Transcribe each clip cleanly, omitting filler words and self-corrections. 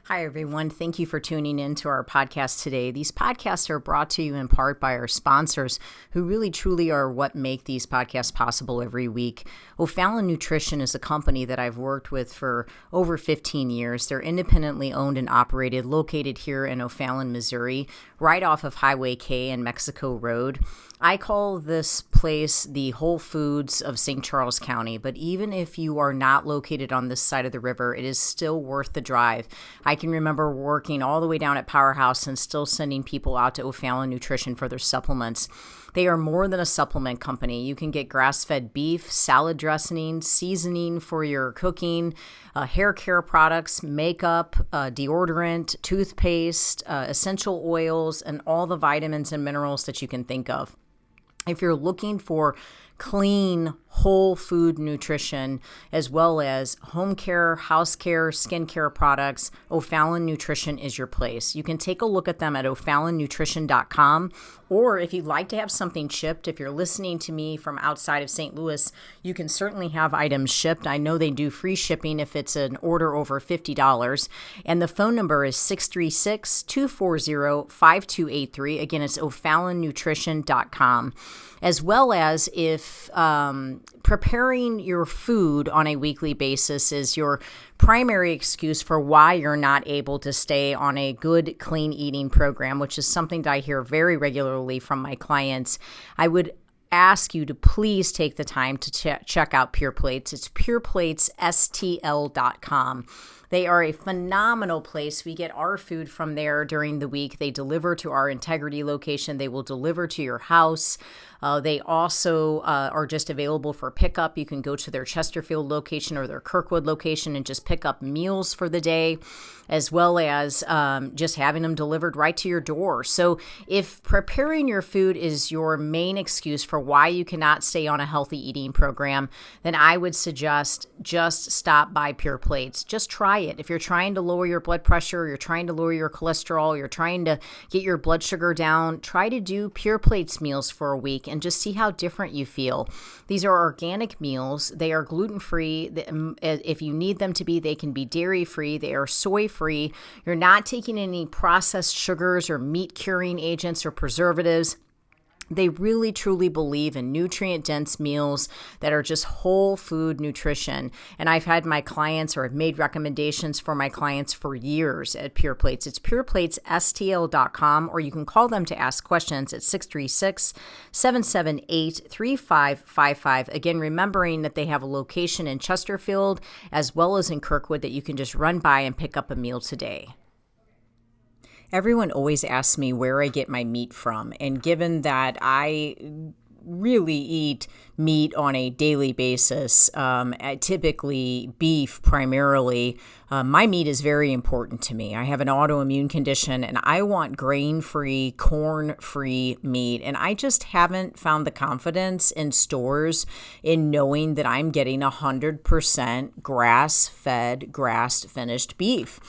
Hi, everyone. Thank you for tuning in to our podcast today. These podcasts are brought to you in part by our sponsors, who really truly are what make these podcasts possible every week. O'Fallon Nutrition is a company that I've worked with for over 15 years. They're independently owned and operated, located here in O'Fallon, Missouri, right off of Highway K and Mexico Road. I call this place the Whole Foods of St. Charles County, but even if you are not located on this side of the river, it is still worth the drive. I can remember working all the way down at Powerhouse and still sending people out to O'Fallon Nutrition for their supplements. They are more than a supplement company. You can get grass-fed beef, salad dressing, seasoning for your cooking, hair care products, makeup, deodorant, toothpaste, essential oils, and all the vitamins and minerals that you can think of. If you're looking for clean, whole food nutrition, as well as home care, house care, skincare products, O'Fallon Nutrition is your place. You can take a look at them at o'fallonnutrition.com, or if you'd like to have something shipped, if you're listening to me from outside of St. Louis, you can certainly have items shipped. I know they do free shipping if it's an order over $50, and the phone number is 636-240-5283. Again, it's o'fallonnutrition.com. As well as if preparing your food on a weekly basis is your primary excuse for why you're not able to stay on a good, clean eating program, which is something that I hear very regularly from my clients, I would ask you to please take the time to check out Pure Plates. It's pureplates.stl.com. They are a phenomenal place. We get our food from there during the week. They deliver to our Integrity location. They will deliver to your house. They also are just available for pickup. You can go to their Chesterfield location or their Kirkwood location and just pick up meals for the day, as well as just having them delivered right to your door. So if preparing your food is your main excuse for why you cannot stay on a healthy eating program, then I would suggest just stop by Pure Plates. Just try it. If you're trying to lower your blood pressure, you're trying to lower your cholesterol, you're trying to get your blood sugar down, try to do Pure Plates meals for a week and just see how different you feel. These are organic meals. They are gluten-free. If you need them to be, they can be dairy-free. They are soy-free. You're not taking any processed sugars or meat-curing agents or preservatives. They really, truly believe in nutrient-dense meals that are just whole food nutrition. And I've had my clients, or I've made recommendations for my clients for years at Pure Plates. It's pureplates.stl.com, or you can call them to ask questions at 636-778-3555. Again, remembering that they have a location in Chesterfield as well as in Kirkwood that you can just run by and pick up a meal today. Everyone always asks me where I get my meat from, and given that I really eat meat on a daily basis, typically beef primarily, my meat is very important to me. I have an autoimmune condition and I want grain-free, corn-free meat, and I just haven't found the confidence in stores in knowing that I'm getting 100% grass-fed, grass-finished beef.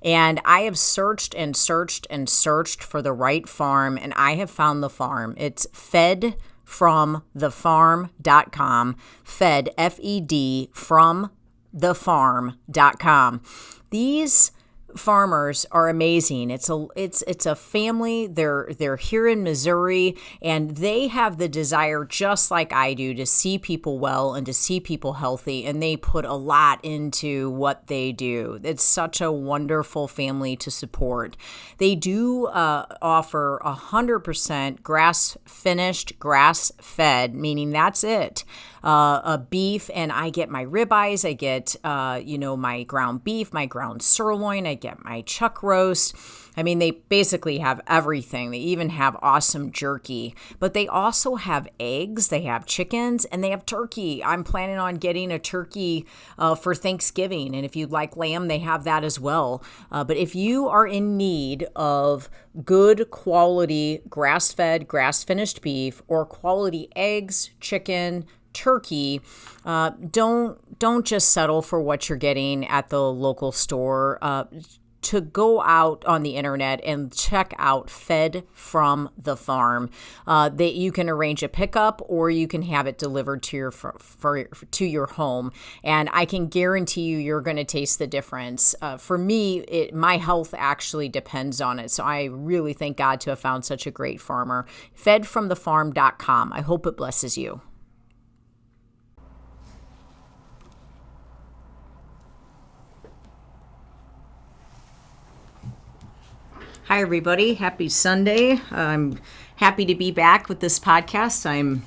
And I have searched and searched and searched for the right farm, and I have found the farm. It's fedfromthefarm.com, fed, F-E-D, from thefarm.com. These farmers are amazing. It's a family. They're here in Missouri, and they have the desire, just like I do, to see people well and to see people healthy, and they put a lot into what they do. It's such a wonderful family to support. They do offer 100% grass-finished, grass-fed, meaning that's it. A beef, and I get my ribeyes, I get my ground beef, my ground sirloin, I get my chuck roast. I mean, they basically have everything. They even have awesome jerky, but they also have eggs, they have chickens, and they have turkey. I'm planning on getting a turkey for Thanksgiving, and if you'd like lamb, they have that as well. But if you are in need of good quality grass-fed, grass-finished beef, or quality eggs, chicken, turkey, don't just settle for what you're getting at the local store. to go out on the internet and check out Fed from the Farm. That you can arrange a pickup or you can have it delivered to your home. And I can guarantee you're going to taste the difference. For me, my health actually depends on it. So I really thank God to have found such a great farmer. Fedfromthefarm.com. I hope it blesses you. Hi, everybody. Happy Sunday. I'm happy to be back with this podcast. I'm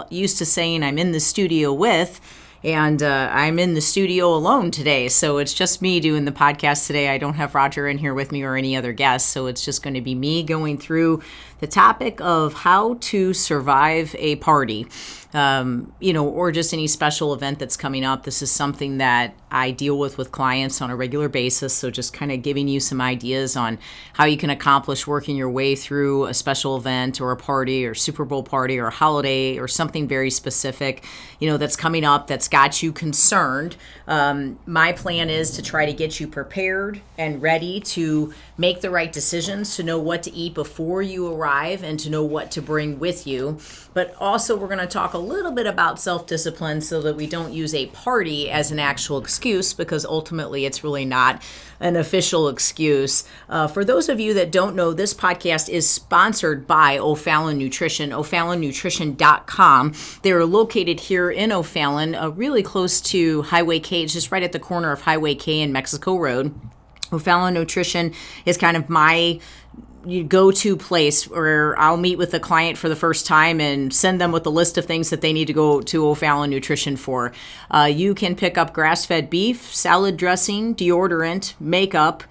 used to saying I'm in the studio with, and I'm in the studio alone today. So it's just me doing the podcast today. I don't have Roger in here with me or any other guests. So it's just going to be me going through the topic of how to survive a party, or just any special event that's coming up. This is something that I deal with clients on a regular basis. So just kind of giving you some ideas on how you can accomplish working your way through a special event or a party or Super Bowl party or a holiday or something very specific, that's coming up that's got you concerned. My plan is to try to get you prepared and ready to make the right decisions, to know what to eat before you arrive and to know what to bring with you. But also we're going to talk a little bit about self-discipline so that we don't use a party as an actual excuse, because ultimately it's really not an official excuse. For those of you that don't know, this podcast is sponsored by O'Fallon Nutrition, O'FallonNutrition.com. They're located here in O'Fallon, really close to Highway K. It's just right at the corner of Highway K and Mexico Road. O'Fallon Nutrition is kind of my go-to place where I'll meet with a client for the first time and send them with a list of things that they need to go to O'Fallon Nutrition for. You can pick up grass-fed beef, salad dressing, deodorant, makeup,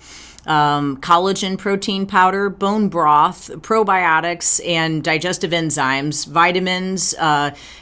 collagen protein powder, bone broth, probiotics, and digestive enzymes, vitamins,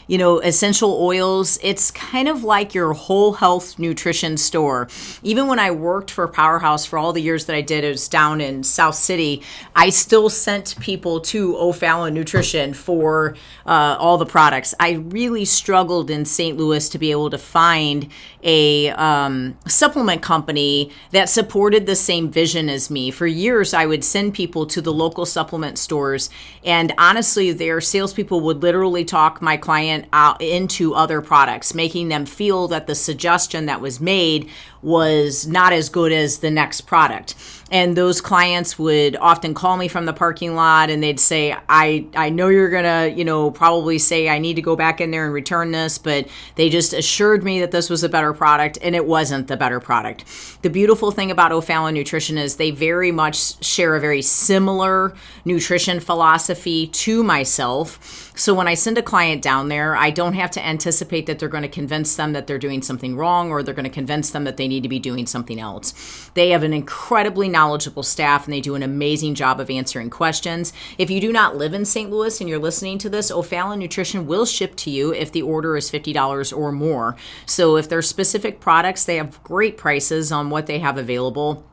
essential oils. It's kind of like your whole health nutrition store. Even when I worked for Powerhouse for all the years that I did, it was down in South City, I still sent people to O'Fallon Nutrition for all the products. I really struggled in St. Louis to be able to find a supplement company that supported the same vision as me. For years, I would send people to the local supplement stores, and honestly, their salespeople would literally talk my client out into other products, making them feel that the suggestion that was made was not as good as the next product. And those clients would often call me from the parking lot and they'd say, I know you're going to, probably say I need to go back in there and return this, but they just assured me that this was a better product, and it wasn't the better product. The beautiful thing about O'Fallon Nutrition is they very much share a very similar nutrition philosophy to myself. So when I send a client down there, I don't have to anticipate that they're going to convince them that they're doing something wrong, or they're going to convince them that they need to be doing something else. They have an incredibly knowledgeable staff, and they do an amazing job of answering questions. If you do not live in St. Louis and you're listening to this, O'Fallon Nutrition will ship to you if the order is $50 or more. So if there's specific products, they have great prices on what they have available.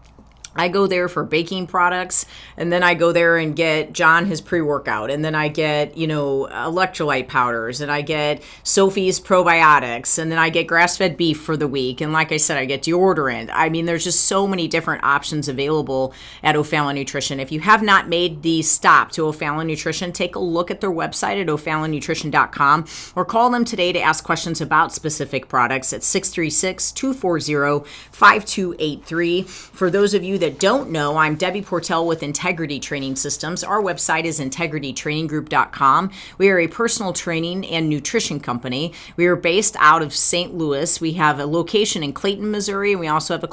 I go there for baking products, and then I go there and get John his pre-workout, and then I get, electrolyte powders, and I get Sophie's probiotics, and then I get grass-fed beef for the week. And like I said, I get deodorant. I mean, there's just so many different options available at O'Fallon Nutrition. If you have not made the stop to O'Fallon Nutrition, take a look at their website at O'FallonNutrition.com, or call them today to ask questions about specific products at 636-240-5283. For those of you that don't know, I'm Debbie Portell with Integrity Training Systems. Our website is integritytraininggroup.com. We are a personal training and nutrition company. We are based out of St. Louis. We have a location in Clayton, Missouri, and we also have a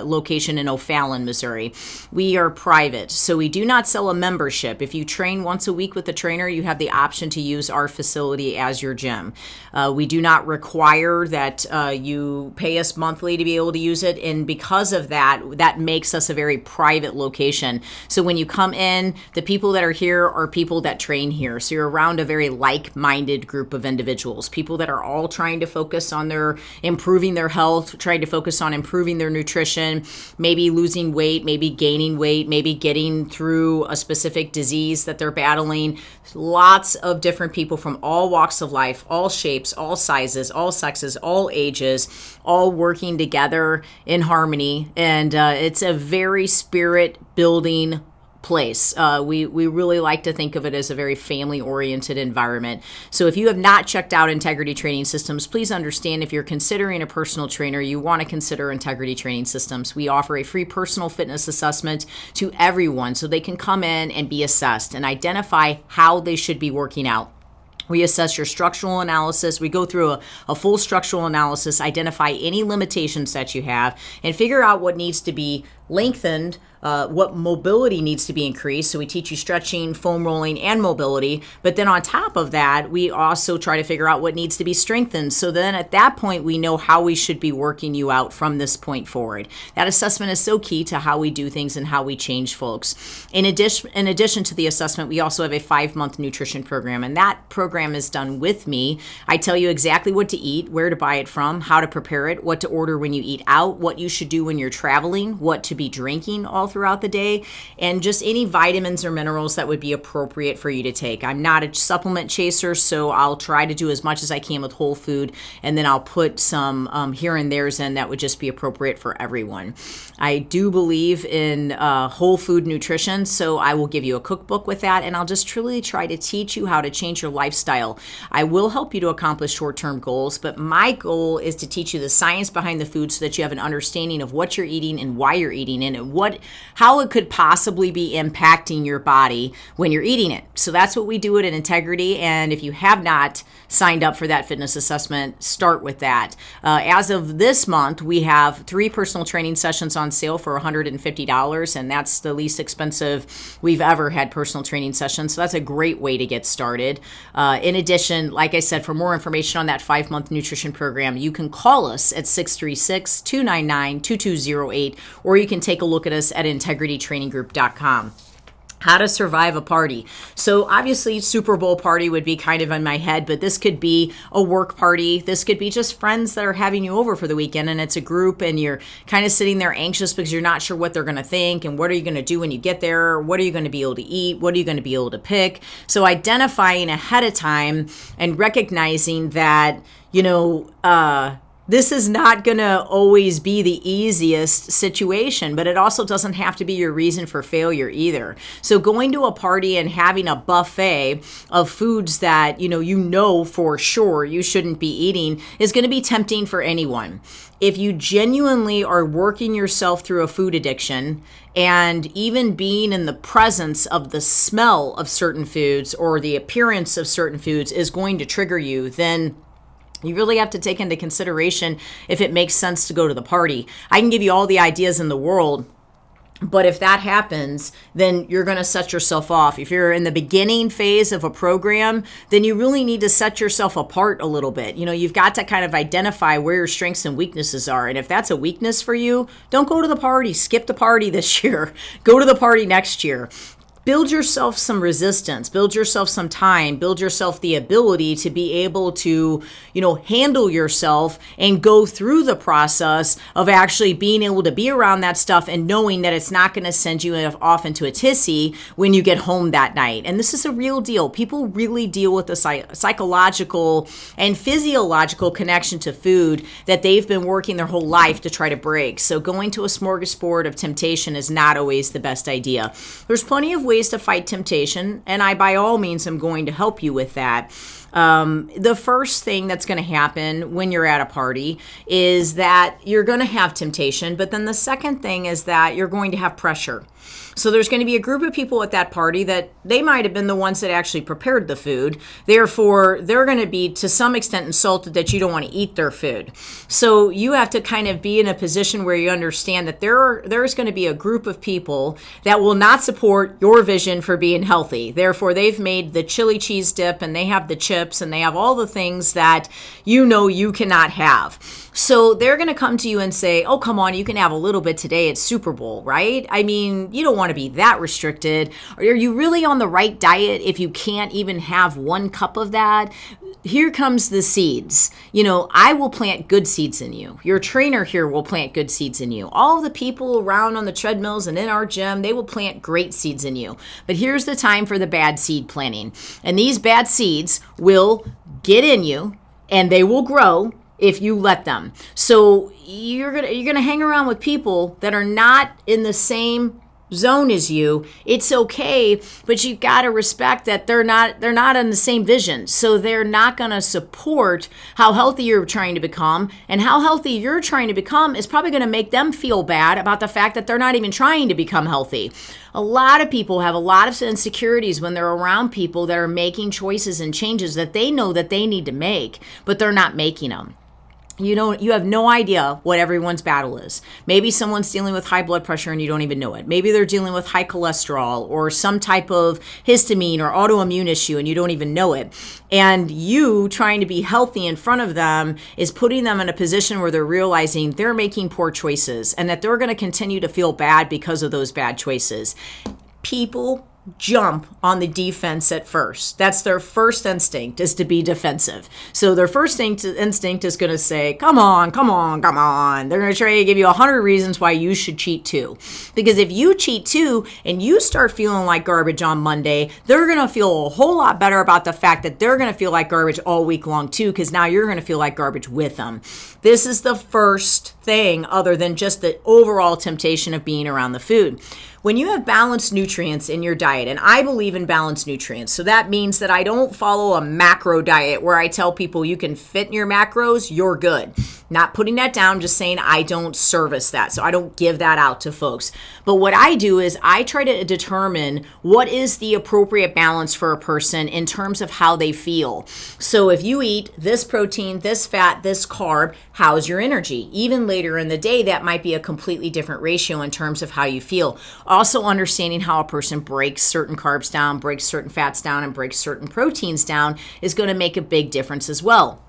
location in O'Fallon, Missouri. We are private, so we do not sell a membership. If you train once a week with a trainer, you have the option to use our facility as your gym. We do not require that you pay us monthly to be able to use it, and because of that, that makes us a very private location. So when you come in, the people that are here are people that train here. So you're around a very like-minded group of individuals, people that are all trying to focus on improving their health, trying to focus on improving their nutrition, maybe losing weight, maybe gaining weight, maybe getting through a specific disease that they're battling. Lots of different people from all walks of life, all shapes, all sizes, all sexes, all ages, all working together in harmony. And it's a very spirit building place. We really like to think of it as a very family-oriented environment. So if you have not checked out Integrity Training Systems, please understand if you're considering a personal trainer, you want to consider Integrity Training Systems. We offer a free personal fitness assessment to everyone so they can come in and be assessed and identify how they should be working out. We assess your structural analysis. We go through a full structural analysis, identify any limitations that you have, and figure out what needs to be lengthened, what mobility needs to be increased. So we teach you stretching, foam rolling, and mobility. But then on top of that, we also try to figure out what needs to be strengthened. So then at that point, we know how we should be working you out from this point forward. That assessment is so key to how we do things and how we change folks. In addition to the assessment, we also have a 5-month nutrition program, and that program is done with me. I tell you exactly what to eat, where to buy it from, how to prepare it, what to order when you eat out, what you should do when you're traveling, what to be drinking all throughout the day, and just any vitamins or minerals that would be appropriate for you to take. I'm not a supplement chaser, so I'll try to do as much as I can with whole food, and then I'll put some here and there's in that would just be appropriate for everyone. I do believe in whole food nutrition, so I will give you a cookbook with that, and I'll just truly try to teach you how to change your lifestyle. I will help you to accomplish short-term goals, but my goal is to teach you the science behind the food so that you have an understanding of what you're eating and why you're eating it, and how it could possibly be impacting your body when you're eating it. So that's what we do at Integrity, and if you have not signed up for that fitness assessment, start with that. As of this month, we have 3 personal training sessions on sale for $150, and that's the least expensive we've ever had personal training sessions. So that's a great way to get started. In addition, like I said, for more information on that 5-month nutrition program, you can call us at 636-299-2208, or you can take a look at us at integritytraininggroup.com. How to survive a party. So obviously Super Bowl party would be kind of in my head, but this could be a work party. This could be just friends that are having you over for the weekend, and it's a group, and you're kind of sitting there anxious because you're not sure what they're going to think and what are you going to do when you get there? What are you going to be able to eat? What are you going to be able to pick? So identifying ahead of time and recognizing that, this is not going to always be the easiest situation, but it also doesn't have to be your reason for failure either. So going to a party and having a buffet of foods that you know for sure you shouldn't be eating is going to be tempting for anyone. If you genuinely are working yourself through a food addiction, and even being in the presence of the smell of certain foods or the appearance of certain foods is going to trigger you, then you really have to take into consideration if it makes sense to go to the party. I can give you all the ideas in the world, but if that happens, then you're going to set yourself off. If you're in the beginning phase of a program, then you really need to set yourself apart a little bit. You've got to kind of identify where your strengths and weaknesses are. And if that's a weakness for you, don't go to the party. Skip the party this year. Go to the party next year. Build yourself some resistance, build yourself some time, build yourself the ability to be able to, handle yourself and go through the process of actually being able to be around that stuff and knowing that it's not going to send you off into a tizzy when you get home that night. And this is a real deal. People really deal with the psychological and physiological connection to food that they've been working their whole life to try to break. So going to a smorgasbord of temptation is not always the best idea. There's plenty of ways to fight temptation, and I by all means am going to help you with that. The first thing that's going to happen when you're at a party is that you're going to have temptation, but then the second thing is that you're going to have pressure. So there's going to be a group of people at that party that they might have been the ones that actually prepared the food. Therefore, they're going to be to some extent insulted that you don't want to eat their food. So you have to kind of be in a position where you understand that there's going to be a group of people that will not support your vision for being healthy. Therefore, they've made the chili cheese dip, and they have the chips, and they have all the things that you cannot have. So they're going to come to you and say, oh, come on, you can have a little bit today. It's Super Bowl, right? I mean, you don't want to be that restricted. Are you really on the right diet if you can't even have 1 cup of that? Here comes the seeds. I will plant good seeds in you. Your trainer here will plant good seeds in you. All of the people around on the treadmills and in our gym, they will plant great seeds in you. But here's the time for the bad seed planting. And these bad seeds will get in you, and they will grow, if you let them. So you're gonna hang around with people that are not in the same zone as you. It's okay, but you've got to respect that they're not on the same vision. So they're not going to support how healthy you're trying to become, and how healthy you're trying to become is probably going to make them feel bad about the fact that they're not even trying to become healthy. A lot of people have a lot of insecurities when they're around people that are making choices and changes that they know that they need to make, but they're not making them. You have no idea what everyone's battle is. Maybe someone's dealing with high blood pressure and you don't even know it. Maybe they're dealing with high cholesterol or some type of histamine or autoimmune issue and you don't even know it. And you trying to be healthy in front of them is putting them in a position where they're realizing they're making poor choices and that they're going to continue to feel bad because of those bad choices. People jump on the defense at first. That's their first instinct, is to be defensive. So their first instinct is going to say, come on. They're going to try to give you 100 reasons why you should cheat too. Because if you cheat too and you start feeling like garbage on Monday, they're going to feel a whole lot better about the fact that they're going to feel like garbage all week long too, because now you're going to feel like garbage with them. This is the first thing, other than just the overall temptation of being around the food. When you have balanced nutrients in your diet, and I believe in balanced nutrients, so that means that I don't follow a macro diet where I tell people you can fit in your macros, you're good. Not putting that down, just saying I don't service that. So I don't give that out to folks. But what I do is I try to determine what is the appropriate balance for a person in terms of how they feel. So if you eat this protein, this fat, this carb, how's your energy? Even later in the day, that might be a completely different ratio in terms of how you feel. Also understanding how a person breaks certain carbs down, breaks certain fats down, and breaks certain proteins down is going to make a big difference as well.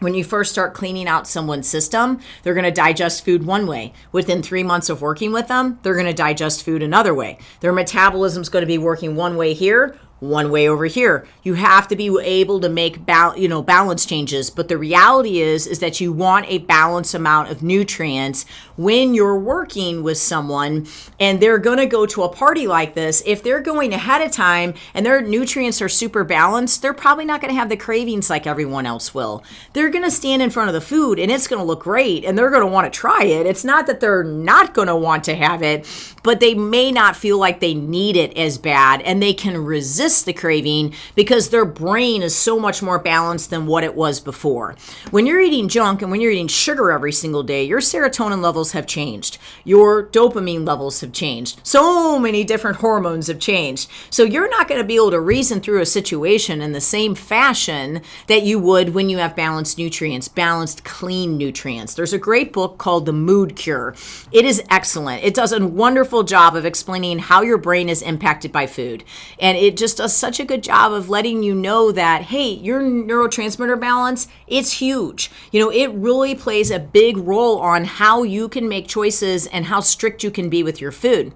When you first start cleaning out someone's system, they're going to digest food one way. Within 3 months of working with them, they're going to digest food another way. Their metabolism is going to be working one way here, one way over here. You have to be able to make balance changes, but the reality is that you want a balanced amount of nutrients when you're working with someone and they're going to go to a party like this. If they're going ahead of time and their nutrients are super balanced, they're probably not going to have the cravings like everyone else will. They're going to stand in front of the food and it's going to look great and they're going to want to try it. It's not that they're not going to want to have it, but they may not feel like they need it as bad, and they can resist the craving because their brain is so much more balanced than what it was before. When you're eating junk and when you're eating sugar every single day, your serotonin levels have changed. Your dopamine levels have changed. So many different hormones have changed. So you're not going to be able to reason through a situation in the same fashion that you would when you have balanced nutrients, balanced, clean nutrients. There's a great book called The Mood Cure. It is excellent. It does a wonderful job of explaining how your brain is impacted by food. And it just does such a good job of letting you know that, hey, your neurotransmitter balance, it's huge. It really plays a big role on how you can make choices and how strict you can be with your food.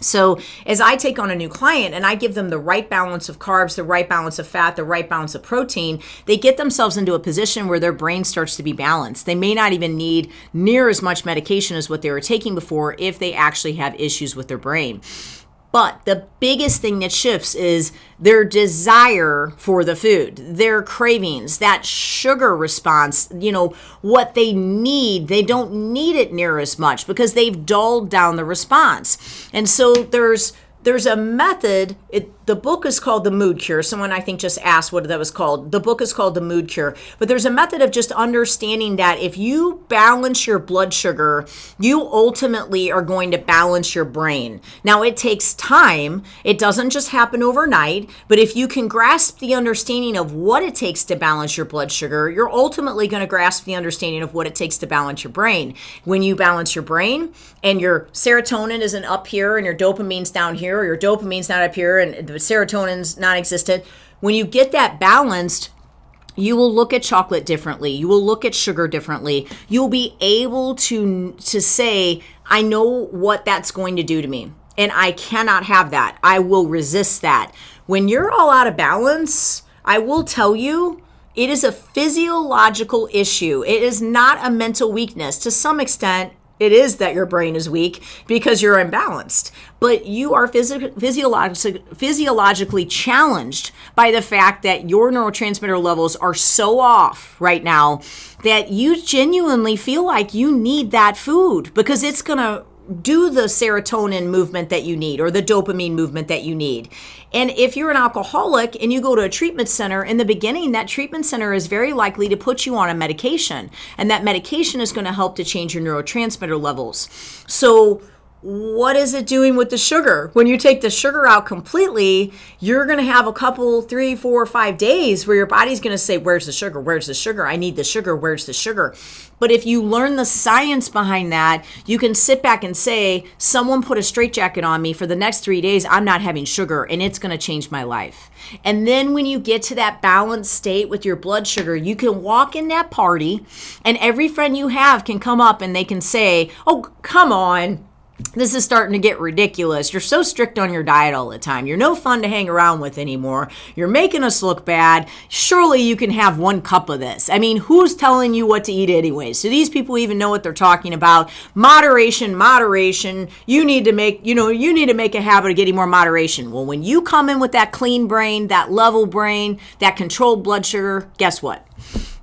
So as I take on a new client and I give them the right balance of carbs, the right balance of fat, the right balance of protein, they get themselves into a position where their brain starts to be balanced. They may not even need near as much medication as what they were taking before if they actually have issues with their brain. But the biggest thing that shifts is their desire for the food, their cravings, that sugar response, what they need. They don't need it near as much because they've dulled down the response. And so there's a method. The book is called The Mood Cure. Someone I think just asked what that was called. The book is called The Mood Cure. But there's a method of just understanding that if you balance your blood sugar, you ultimately are going to balance your brain. Now, it takes time. It doesn't just happen overnight. But if you can grasp the understanding of what it takes to balance your blood sugar, you're ultimately going to grasp the understanding of what it takes to balance your brain. When you balance your brain and your serotonin isn't up here and your dopamine's down here, or your dopamine's not up here and the serotonin's non-existent, when you get that balanced, you will look at chocolate differently. You will look at sugar differently. You'll be able to say, I know what that's going to do to me, and I cannot have that. I will resist that. When you're all out of balance, I will tell you, it is a physiological issue. It is not a mental weakness. To some extent, It is that your brain is weak because you're imbalanced. But you are physiologically challenged by the fact that your neurotransmitter levels are so off right now that you genuinely feel like you need that food because it's going to do the serotonin movement that you need or the dopamine movement that you need. And if you're an alcoholic and you go to a treatment center, in the beginning, that treatment center is very likely to put you on a medication. And that medication is going to help to change your neurotransmitter levels. So what is it doing with the sugar? When you take the sugar out completely, you're going to have a couple, 3, 4, 5 days where your body's going to say, where's the sugar? Where's the sugar? I need the sugar. Where's the sugar? But if you learn the science behind that, you can sit back and say, someone put a straitjacket on me for the next 3 days, I'm not having sugar, and it's going to change my life. And then when you get to that balanced state with your blood sugar, you can walk in that party, and every friend you have can come up and they can say, oh, come on. This is starting to get ridiculous. You're so strict on your diet all the time. You're no fun to hang around with anymore. You're making us look bad. Surely you can have 1 cup of this. I mean, who's telling you what to eat anyways? Do these people even know what they're talking about? Moderation. You need to make a habit of getting more moderation. Well, when you come in with that clean brain, that level brain, that controlled blood sugar, guess what?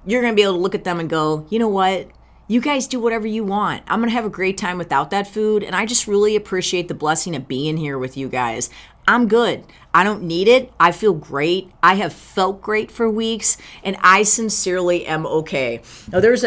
You're going to be able to look at them and go, you know what? You guys do whatever you want. I'm going to have a great time without that food. And I just really appreciate the blessing of being here with you guys. I'm good. I don't need it. I feel great. I have felt great for weeks. And I sincerely am okay. Now, there's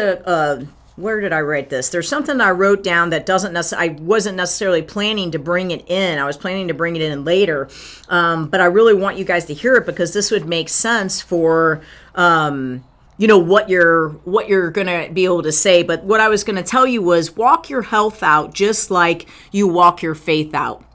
where did I write this? There's something I wrote down that I wasn't necessarily planning to bring it in. I was planning to bring it in later. But I really want you guys to hear it because this would make sense for what you're going to be able to say. But what I was going to tell you was walk your health out just like you walk your faith out.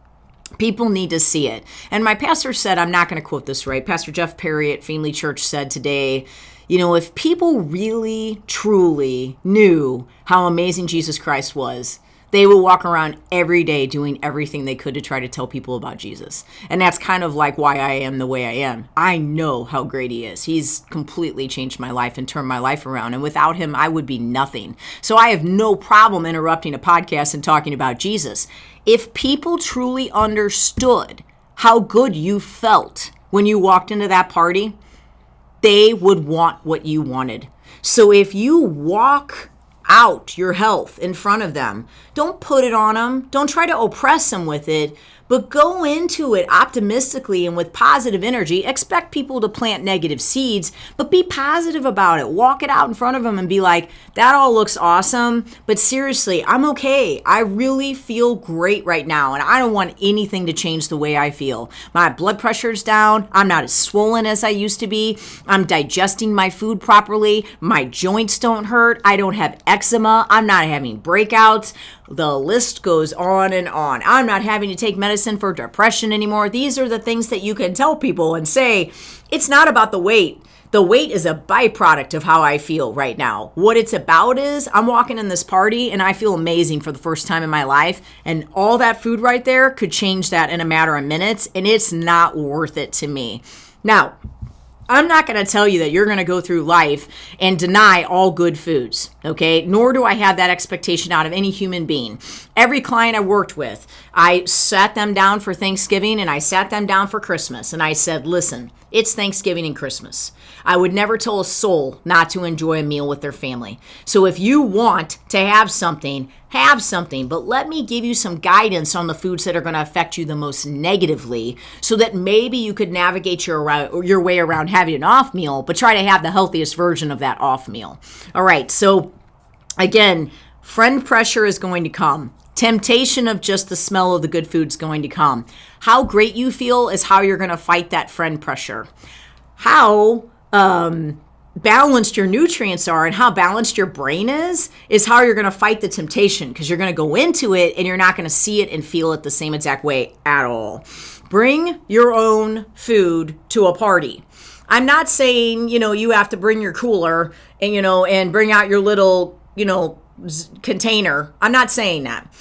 People need to see it. And my pastor said, I'm not going to quote this right. Pastor Jeff Perry at Family Church said today, if people really, truly knew how amazing Jesus Christ was, they will walk around every day doing everything they could to try to tell people about Jesus. And that's kind of like why I am the way I am. I know how great he is. He's completely changed my life and turned my life around. And without him, I would be nothing. So I have no problem interrupting a podcast and talking about Jesus. If people truly understood how good you felt when you walked into that party, they would want what you wanted. So if you walk out your health in front of them, don't put it on them. Don't try to oppress them with it, but go into it optimistically and with positive energy. Expect people to plant negative seeds, but be positive about it. Walk it out in front of them and be like, that all looks awesome, but seriously, I'm okay. I really feel great right now, and I don't want anything to change the way I feel. My blood pressure's down. I'm not as swollen as I used to be. I'm digesting my food properly. My joints don't hurt. I don't have eczema. I'm not having breakouts. The list goes on and on. I'm not having to take medicine for depression anymore. These are the things that you can tell people and say, it's not about the weight. The weight is a byproduct of how I feel right now. What it's about is I'm walking in this party and I feel amazing for the first time in my life. And all that food right there could change that in a matter of minutes. And it's not worth it to me. Now, I'm not going to tell you that you're going to go through life and deny all good foods, okay? Nor do I have that expectation out of any human being. Every client I worked with, I sat them down for Thanksgiving and I sat them down for Christmas. And I said, listen, it's Thanksgiving and Christmas. I would never tell a soul not to enjoy a meal with their family. So if you want to have something, but let me give you some guidance on the foods that are going to affect you the most negatively so that maybe you could navigate your way around having an off meal, but try to have the healthiest version of that off meal. All right, so again, friend pressure is going to come. Temptation of just the smell of the good food is going to come. How great you feel is how you're going to fight that friend pressure. How balanced your nutrients are and how balanced your brain is how you're going to fight the temptation, because you're going to go into it and you're not going to see it and feel it the same exact way at all. Bring your own food to a party. I'm not saying, you have to bring your cooler and, and bring out your little, container. I'm not saying that.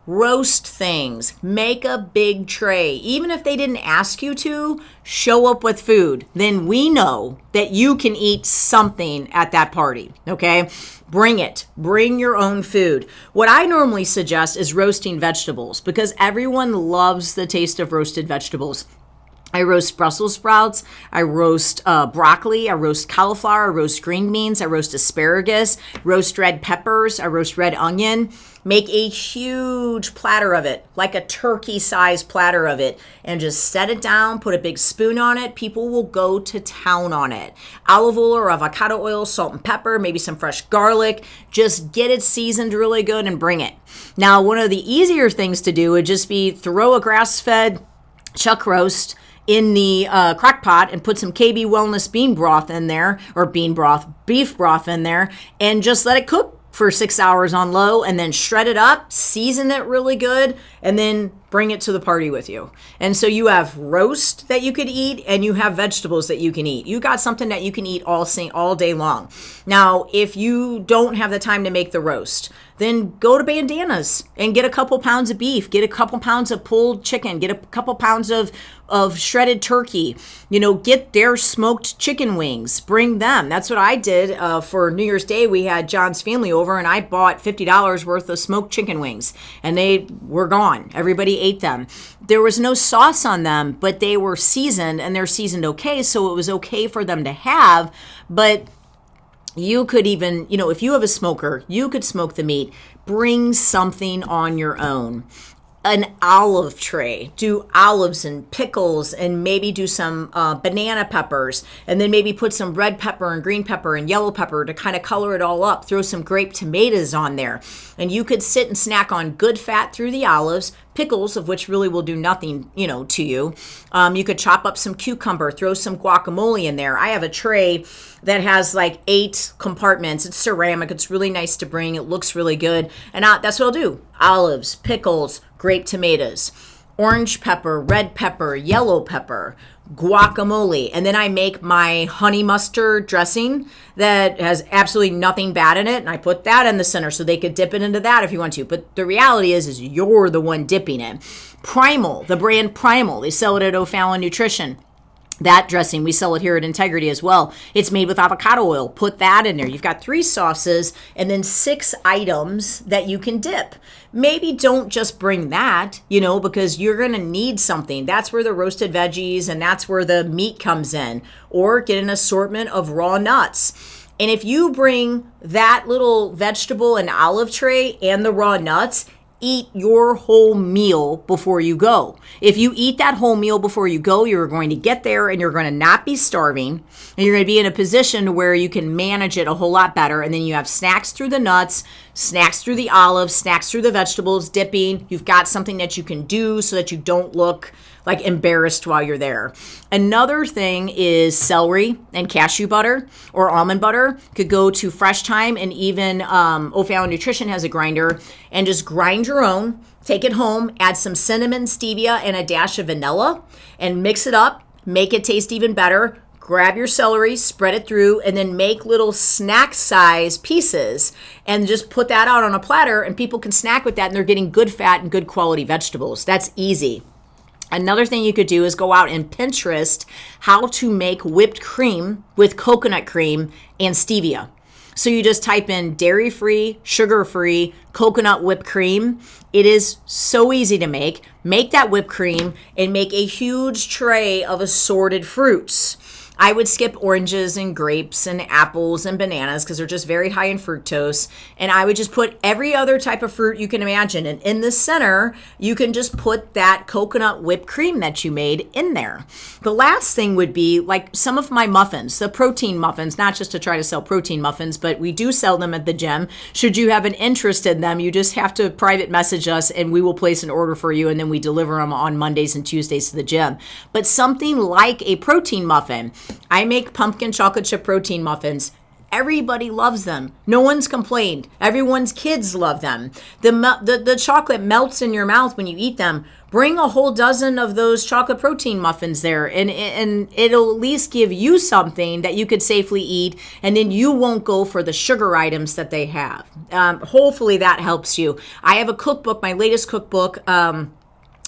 roast things, make a big tray. Even if they didn't ask you to, show up with food. Then we know that you can eat something at that party, okay? Bring it. Bring your own food. What I normally suggest is roasting vegetables because everyone loves the taste of roasted vegetables. I roast Brussels sprouts, I roast broccoli, I roast cauliflower, I roast green beans, I roast asparagus, roast red peppers, I roast red onion. Make a huge platter of it, like a turkey-sized platter of it, and just set it down, put a big spoon on it. People will go to town on it. Olive oil or avocado oil, salt and pepper, maybe some fresh garlic. Just get it seasoned really good and bring it. Now, one of the easier things to do would just be throw a grass-fed chuck roast in the crock pot and put some KB Wellness bean broth in there, or beef broth in there, and just let it cook for 6 hours on low, and then shred it up, season it really good, and then bring it to the party with you. And so you have roast that you could eat, and you have vegetables that you can eat. You got something that you can eat all day long. Now, if you don't have the time to make the roast, then go to Bandanas and get a couple pounds of beef, get a couple pounds of pulled chicken, get a couple pounds of shredded turkey, get their smoked chicken wings, bring them. That's what I did for New Year's Day. We had John's family over and I bought $50 worth of smoked chicken wings and they were gone. Everybody ate them. There was no sauce on them, but they were seasoned and they're seasoned okay. So it was okay for them to have, but you could even, if you have a smoker, you could smoke the meat. Bring something on your own. An olive tray. Do olives and pickles and maybe do some banana peppers and then maybe put some red pepper and green pepper and yellow pepper to kind of color it all up. Throw some grape tomatoes on there. And you could sit and snack on good fat through the olives, pickles, of which really will do nothing, to you. You could chop up some cucumber, throw some guacamole in there. I have a tray that has like 8 compartments. It's ceramic. It's really nice to bring. It looks really good. And that's what I'll do. Olives, pickles, grape tomatoes, orange pepper, red pepper, yellow pepper, guacamole. And then I make my honey mustard dressing that has absolutely nothing bad in it. And I put that in the center so they could dip it into that if you want to. But the reality is you're the one dipping it. Primal, the brand Primal, they sell it at O'Fallon Nutrition. That dressing, we sell it here at Integrity as well. It's made with avocado oil. Put that in there. You've got 3 sauces and then 6 items that you can dip. Maybe don't just bring that, because you're going to need something. That's where the roasted veggies and that's where the meat comes in. Or get an assortment of raw nuts. And if you bring that little vegetable and olive tray and the raw nuts, eat your whole meal before you go. If you eat that whole meal before you go, you're going to get there and you're going to not be starving and you're going to be in a position where you can manage it a whole lot better. And then you have snacks through the nuts, snacks through the olives, snacks through the vegetables, dipping. You've got something that you can do so that you don't look like embarrassed while you're there. Another thing is celery and cashew butter or almond butter. Could go to Fresh Thyme, and even O'Fallon Nutrition has a grinder, and just grind your own. Take it home, add some cinnamon, stevia, and a dash of vanilla, and mix it up. Make it taste even better. Grab your celery, spread it through, and then make little snack size pieces and just put that out on a platter, and people can snack with that, and they're getting good fat and good quality vegetables. That's easy. Another thing you could do is go out and Pinterest how to make whipped cream with coconut cream and stevia. So you just type in dairy-free, sugar-free, coconut whipped cream. It is so easy to make. Make that whipped cream and make a huge tray of assorted fruits. I would skip oranges and grapes and apples and bananas because they're just very high in fructose. And I would just put every other type of fruit you can imagine. And in the center, you can just put that coconut whipped cream that you made in there. The last thing would be like some of my muffins, the protein muffins, not just to try to sell protein muffins, but we do sell them at the gym. Should you have an interest in them, you just have to private message us and we will place an order for you. And then we deliver them on Mondays and Tuesdays to the gym. But something like a protein muffin, I make pumpkin chocolate chip protein muffins. Everybody loves them. No one's complained. Everyone's kids love them. The chocolate melts in your mouth when you eat them. Bring a whole dozen of those chocolate protein muffins there, and it'll at least give you something that you could safely eat, and then you won't go for the sugar items that they have. Hopefully that helps you. I have a cookbook, my latest cookbook.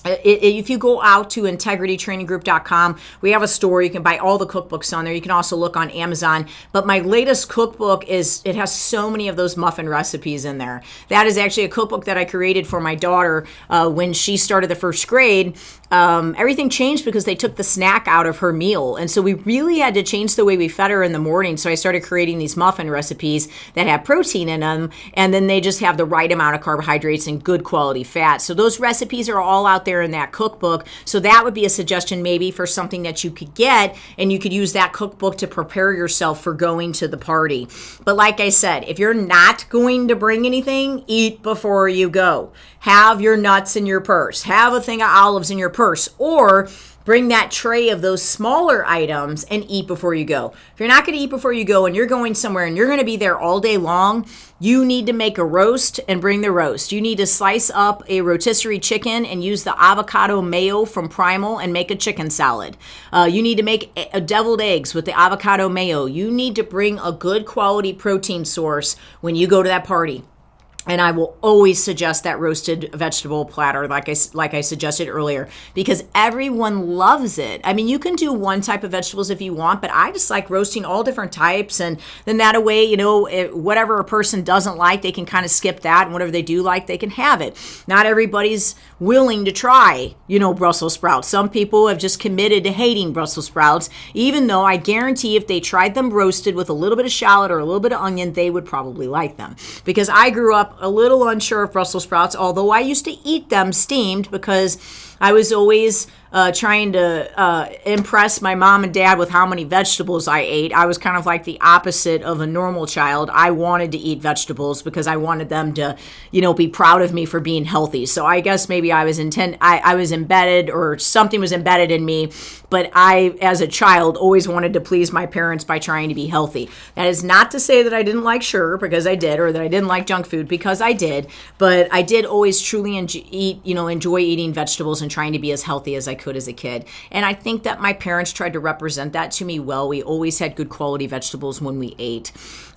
If you go out to integritytraininggroup.com, we have a store. You can buy all the cookbooks on there. You can also look on Amazon. But my latest cookbook it has so many of those muffin recipes in there. That is actually a cookbook that I created for my daughter when she started the first grade. Everything changed because they took the snack out of her meal. And so we really had to change the way we fed her in the morning. So I started creating these muffin recipes that have protein in them. And then they just have the right amount of carbohydrates and good quality fat. So those recipes are all out there in that cookbook. So that would be a suggestion maybe for something that you could get, and you could use that cookbook to prepare yourself for going to the party. But like I said, if you're not going to bring anything, eat before you go. Have your nuts in your purse. Have a thing of olives in your purse, or bring that tray of those smaller items and eat before you go. If you're not going to eat before you go and you're going somewhere and you're going to be there all day long, you need to make a roast and bring the roast. You need to slice up a rotisserie chicken and use the avocado mayo from Primal and make a chicken salad. You need to make deviled eggs with the avocado mayo. You need to bring a good quality protein source when you go to that party. And I will always suggest that roasted vegetable platter like I suggested earlier, because everyone loves it. I mean, you can do one type of vegetables if you want, but I just like roasting all different types. And then that way, whatever a person doesn't like, they can kind of skip that. And whatever they do like, they can have it. Not everybody's willing to try, Brussels sprouts. Some people have just committed to hating Brussels sprouts, even though I guarantee if they tried them roasted with a little bit of shallot or a little bit of onion, they would probably like them. Because I grew up a little unsure of Brussels sprouts, although I used to eat them steamed because I was always trying to impress my mom and dad with how many vegetables I ate. I was kind of like the opposite of a normal child. I wanted to eat vegetables because I wanted them to, be proud of me for being healthy. So I guess maybe I was embedded, or something was embedded in me, but I, as a child, always wanted to please my parents by trying to be healthy. That is not to say that I didn't like sugar, because I did, or that I didn't like junk food, because I did, but I did always truly enjoy eating vegetables and trying to be as healthy as I could as a kid. And I think that my parents tried to represent that to me well. We always had good quality vegetables when we ate.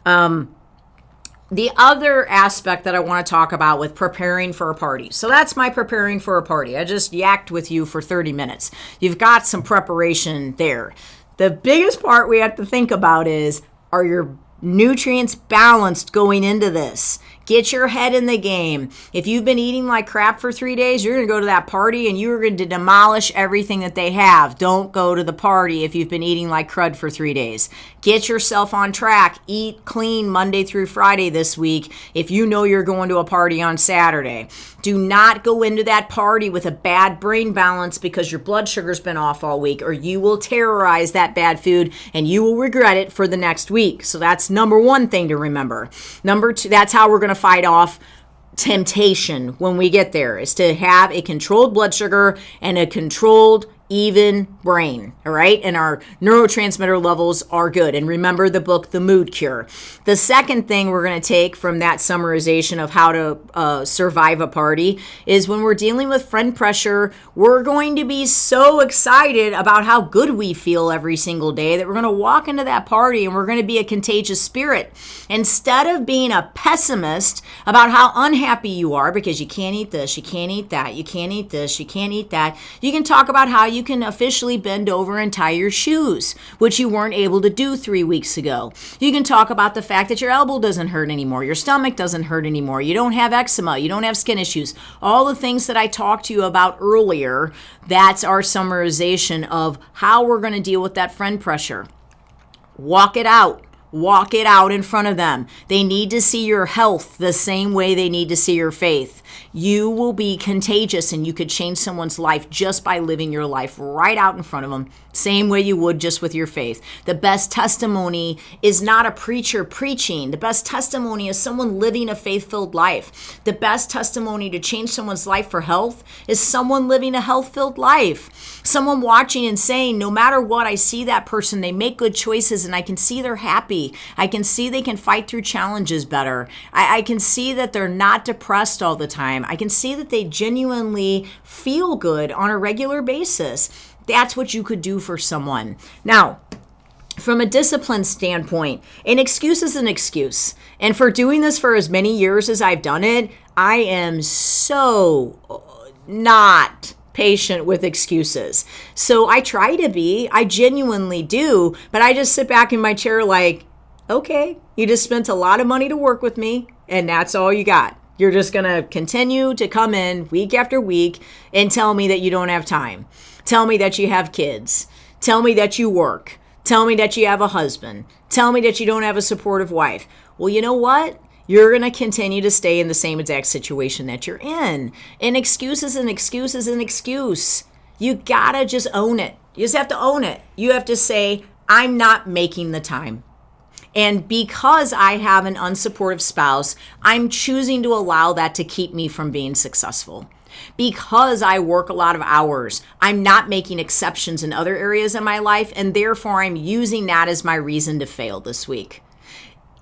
The other aspect that I want to talk about with preparing for a party. So that's my preparing for a party. I just yacked with you for 30 minutes. You've got some preparation there. The biggest part we have to think about is, are your nutrients balanced going into this? Get your head in the game. If you've been eating like crap for 3 days, you're going to go to that party and you're going to demolish everything that they have. Don't go to the party if you've been eating like crud for 3 days. Get yourself on track. Eat clean Monday through Friday this week if you know you're going to a party on Saturday. Do not go into that party with a bad brain balance because your blood sugar's been off all week, or you will terrorize that bad food and you will regret it for the next week. So that's number one thing to remember. Number two, that's how we're going to fight off temptation when we get there, is to have a controlled blood sugar and a controlled, even brain, all right? And our neurotransmitter levels are good. And remember the book, The Mood Cure. The second thing we're going to take from that summarization of how to survive a party is, when we're dealing with friend pressure, we're going to be so excited about how good we feel every single day that we're going to walk into that party and we're going to be a contagious spirit. Instead of being a pessimist about how unhappy you are because you can't eat this, you can't eat that, you can't eat this, you can't eat that, you can talk about how you can officially bend over and tie your shoes, which you weren't able to do 3 weeks ago. You can talk about the fact that your elbow doesn't hurt anymore, your stomach doesn't hurt anymore, you don't have eczema, you don't have skin issues. All the things that I talked to you about earlier, that's our summarization of how we're going to deal with that friend pressure. Walk it out. Walk it out in front of them. They need to see your health the same way they need to see your faith. You will be contagious, and you could change someone's life just by living your life right out in front of them, same way you would just with your faith. The best testimony is not a preacher preaching. The best testimony is someone living a faith-filled life. The best testimony to change someone's life for health is someone living a health-filled life. Someone watching and saying, no matter what, I see that person, they make good choices, and I can see they're happy. I can see they can fight through challenges better. I can see that they're not depressed all the time. I can see that they genuinely feel good on a regular basis. That's what you could do for someone. Now, from a discipline standpoint, an excuse is an excuse. And for doing this for as many years as I've done it, I am so not patient with excuses. So I try to be, I genuinely do, but I just sit back in my chair like, okay, you just spent a lot of money to work with me, and that's all you got. You're just going to continue to come in week after week and tell me that you don't have time. Tell me that you have kids. Tell me that you work. Tell me that you have a husband. Tell me that you don't have a supportive wife. Well, you know what? You're going to continue to stay in the same exact situation that you're in. An excuse is an excuse is an excuse. You got to just own it. You just have to own it. You have to say, I'm not making the time. And because I have an unsupportive spouse, I'm choosing to allow that to keep me from being successful. Because I work a lot of hours, I'm not making exceptions in other areas of my life, and therefore I'm using that as my reason to fail this week.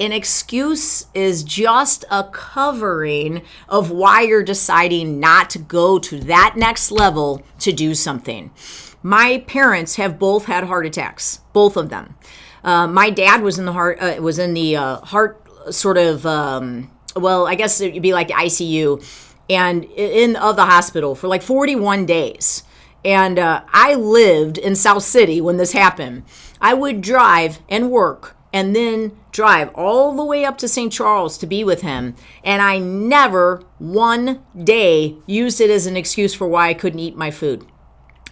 An excuse is just a covering of why you're deciding not to go to that next level to do something. My parents have both had heart attacks, both of them. My dad was in the heart sort of, well, I guess it'd be like the ICU and of the hospital for like 41 days. And I lived in South City when this happened. I would drive and work and then drive all the way up to St. Charles to be with him. And I never one day used it as an excuse for why I couldn't eat my food.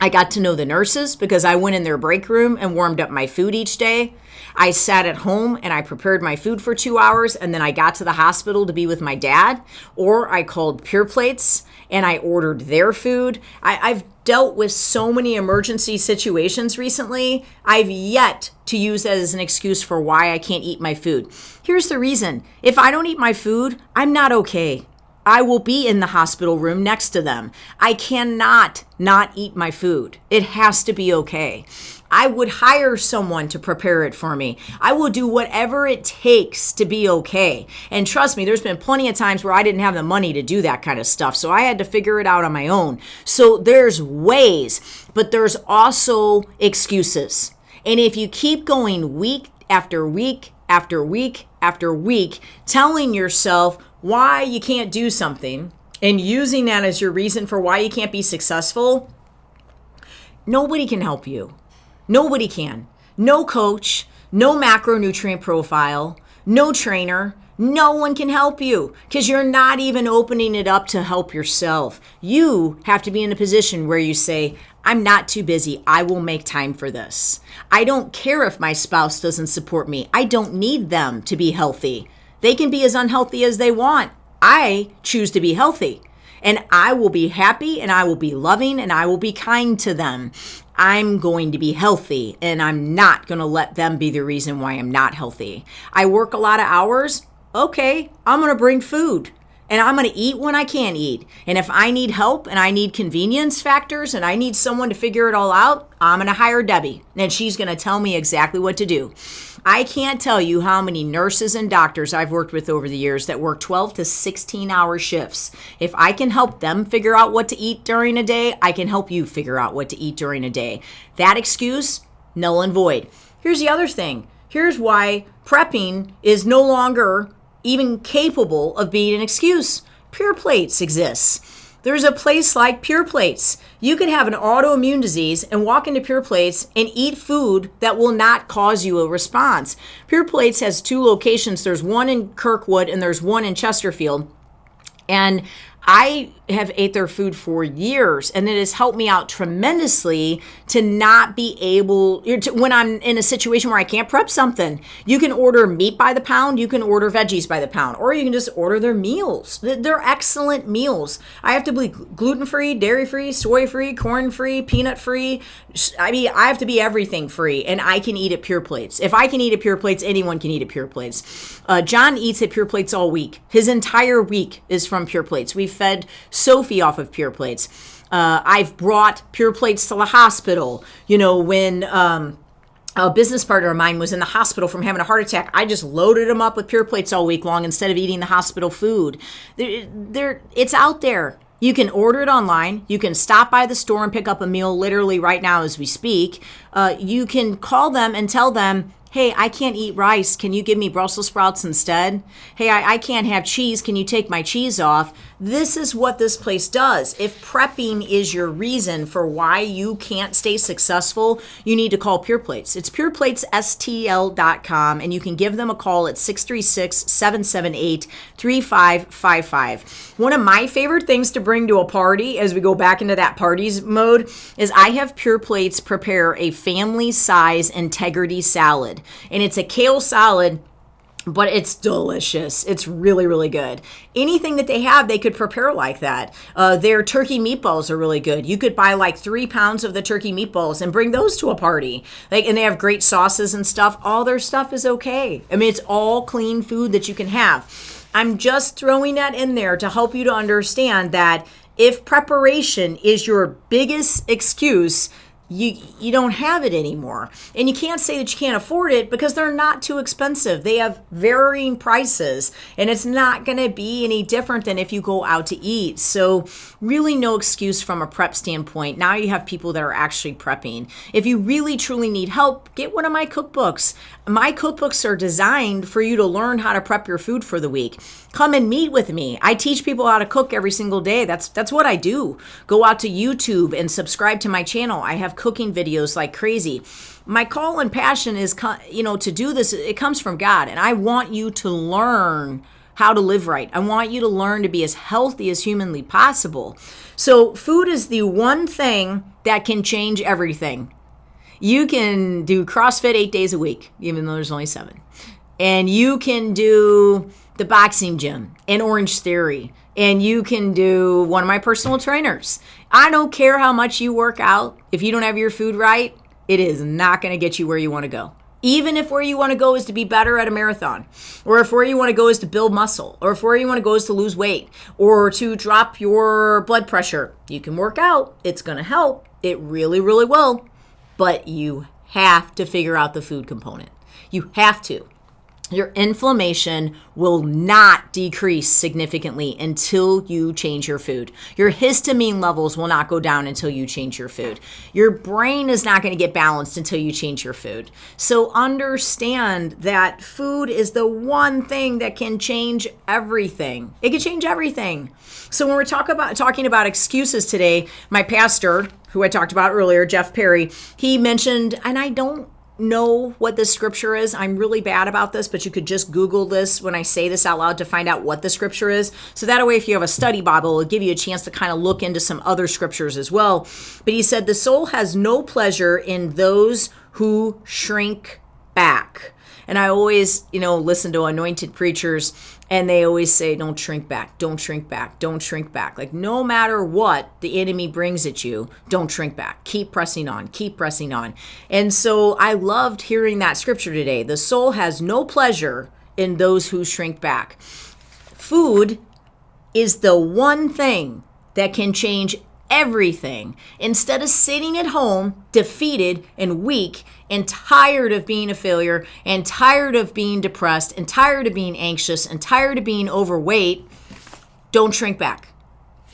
I got to know the nurses because I went in their break room and warmed up my food each day. I sat at home and I prepared my food for 2 hours, and then I got to the hospital to be with my dad, or I called Pure Plates and I ordered their food. I've dealt with so many emergency situations recently. I've yet to use that as an excuse for why I can't eat my food. Here's the reason. If I don't eat my food, I'm not okay. I will be in the hospital room next to them. I cannot not eat my food. It has to be okay. I would hire someone to prepare it for me. I will do whatever it takes to be okay. And trust me, there's been plenty of times where I didn't have the money to do that kind of stuff. So I had to figure it out on my own. So there's ways, but there's also excuses. And if you keep going week after week after week after week, telling yourself why you can't do something and using that as your reason for why you can't be successful, nobody can help you. Nobody can. No coach, no macronutrient profile, no trainer. No one can help you because you're not even opening it up to help yourself. You have to be in a position where you say, I'm not too busy. I will make time for this. I don't care if my spouse doesn't support me. I don't need them to be healthy. They can be as unhealthy as they want. I choose to be healthy, and I will be happy, and I will be loving, and I will be kind to them. I'm going to be healthy, and I'm not going to let them be the reason why I'm not healthy. I work a lot of hours. Okay, I'm going to bring food, and I'm going to eat when I can eat. And if I need help and I need convenience factors and I need someone to figure it all out, I'm going to hire Debbie, and she's going to tell me exactly what to do. I can't tell you how many nurses and doctors I've worked with over the years that work 12 to 16-hour shifts. If I can help them figure out what to eat during a day, I can help you figure out what to eat during a day. That excuse, null and void. Here's the other thing. Here's why prepping is no longer even capable of being an excuse. Pure Plates exists. There's a place like Pure Plates. You could have an autoimmune disease and walk into Pure Plates and eat food that will not cause you a response. Pure Plates has 2 locations. There's one in Kirkwood and there's one in Chesterfield. And I have ate their food for years, and it has helped me out tremendously to not be able, when I'm in a situation where I can't prep something. You can order meat by the pound, you can order veggies by the pound, or you can just order their meals. They're excellent meals. I have to be gluten-free, dairy-free, soy-free, corn-free, peanut-free. I mean, I have to be everything free, and I can eat at Pure Plates. If I can eat at Pure Plates, anyone can eat at Pure Plates. John eats at Pure Plates all week. His entire week is from Pure Plates. We've fed Sophie off of Pure Plates. I've brought Pure Plates to the hospital. When a business partner of mine was in the hospital from having a heart attack, I just loaded him up with Pure Plates all week long instead of eating the hospital food. It's out there. You can order it online. You can stop by the store and pick up a meal literally right now as we speak. You can call them and tell them, hey, I can't eat rice. Can you give me Brussels sprouts instead? Hey, I can't have cheese. Can you take my cheese off? This is what this place does. If prepping is your reason for why you can't stay successful, you need to call Pure Plates. It's PurePlatesSTL.com, and you can give them a call at 636-778-3555. One of my favorite things to bring to a party as we go back into that parties mode is I have Pure Plates prepare a family size integrity salad, and it's a kale salad, but it's delicious. It's really, really good. Anything that they have, they could prepare like that. Their turkey meatballs are really good. You could buy like 3 pounds of the turkey meatballs and bring those to a party. And they have great sauces and stuff. All their stuff is okay. I mean, it's all clean food that you can have. I'm just throwing that in there to help you to understand that if preparation is your biggest excuse, you don't have it anymore. And you can't say that you can't afford it because they're not too expensive. They have varying prices, and it's not going to be any different than if you go out to eat. So really no excuse from a prep standpoint. Now you have people that are actually prepping. If you really truly need help, get one of my cookbooks. My cookbooks are designed for you to learn how to prep your food for the week. Come and meet with me. I teach people how to cook every single day. That's what I do. Go out to YouTube and subscribe to my channel. I have cooking videos like crazy. My call and passion is, to do this. It comes from God, and I want you to learn how to live right. I want you to learn to be as healthy as humanly possible. So food is the one thing that can change everything. You can do CrossFit 8 days a week, even though there's only 7. And you can do the boxing gym and Orange Theory. And you can do one of my personal trainers. I don't care how much you work out. If you don't have your food right, it is not going to get you where you want to go. Even if where you want to go is to be better at a marathon, or if where you want to go is to build muscle, or if where you want to go is to lose weight, or to drop your blood pressure, you can work out. It's going to help. It really, really will. But you have to figure out the food component. You have to. Your inflammation will not decrease significantly until you change your food. Your histamine levels will not go down until you change your food. Your brain is not going to get balanced until you change your food. So understand that food is the one thing that can change everything. It can change everything. So when we're talking about excuses today, my pastor, who I talked about earlier, Jeff Perry, he mentioned, and I don't know what the scripture is. I'm really bad about this, but you could just Google this when I say this out loud to find out what the scripture is. So that way, if you have a study Bible, it'll give you a chance to kind of look into some other scriptures as well. But he said, the soul has no pleasure in those who shrink back. And I always, listen to anointed preachers, and they always say, don't shrink back, don't shrink back, don't shrink back. Like no matter what the enemy brings at you, don't shrink back. Keep pressing on, keep pressing on. And so I loved hearing that scripture today. The soul has no pleasure in those who shrink back. Food is the one thing that can change everything. Instead of sitting at home defeated and weak and tired of being a failure and tired of being depressed and tired of being anxious and tired of being overweight, don't shrink back.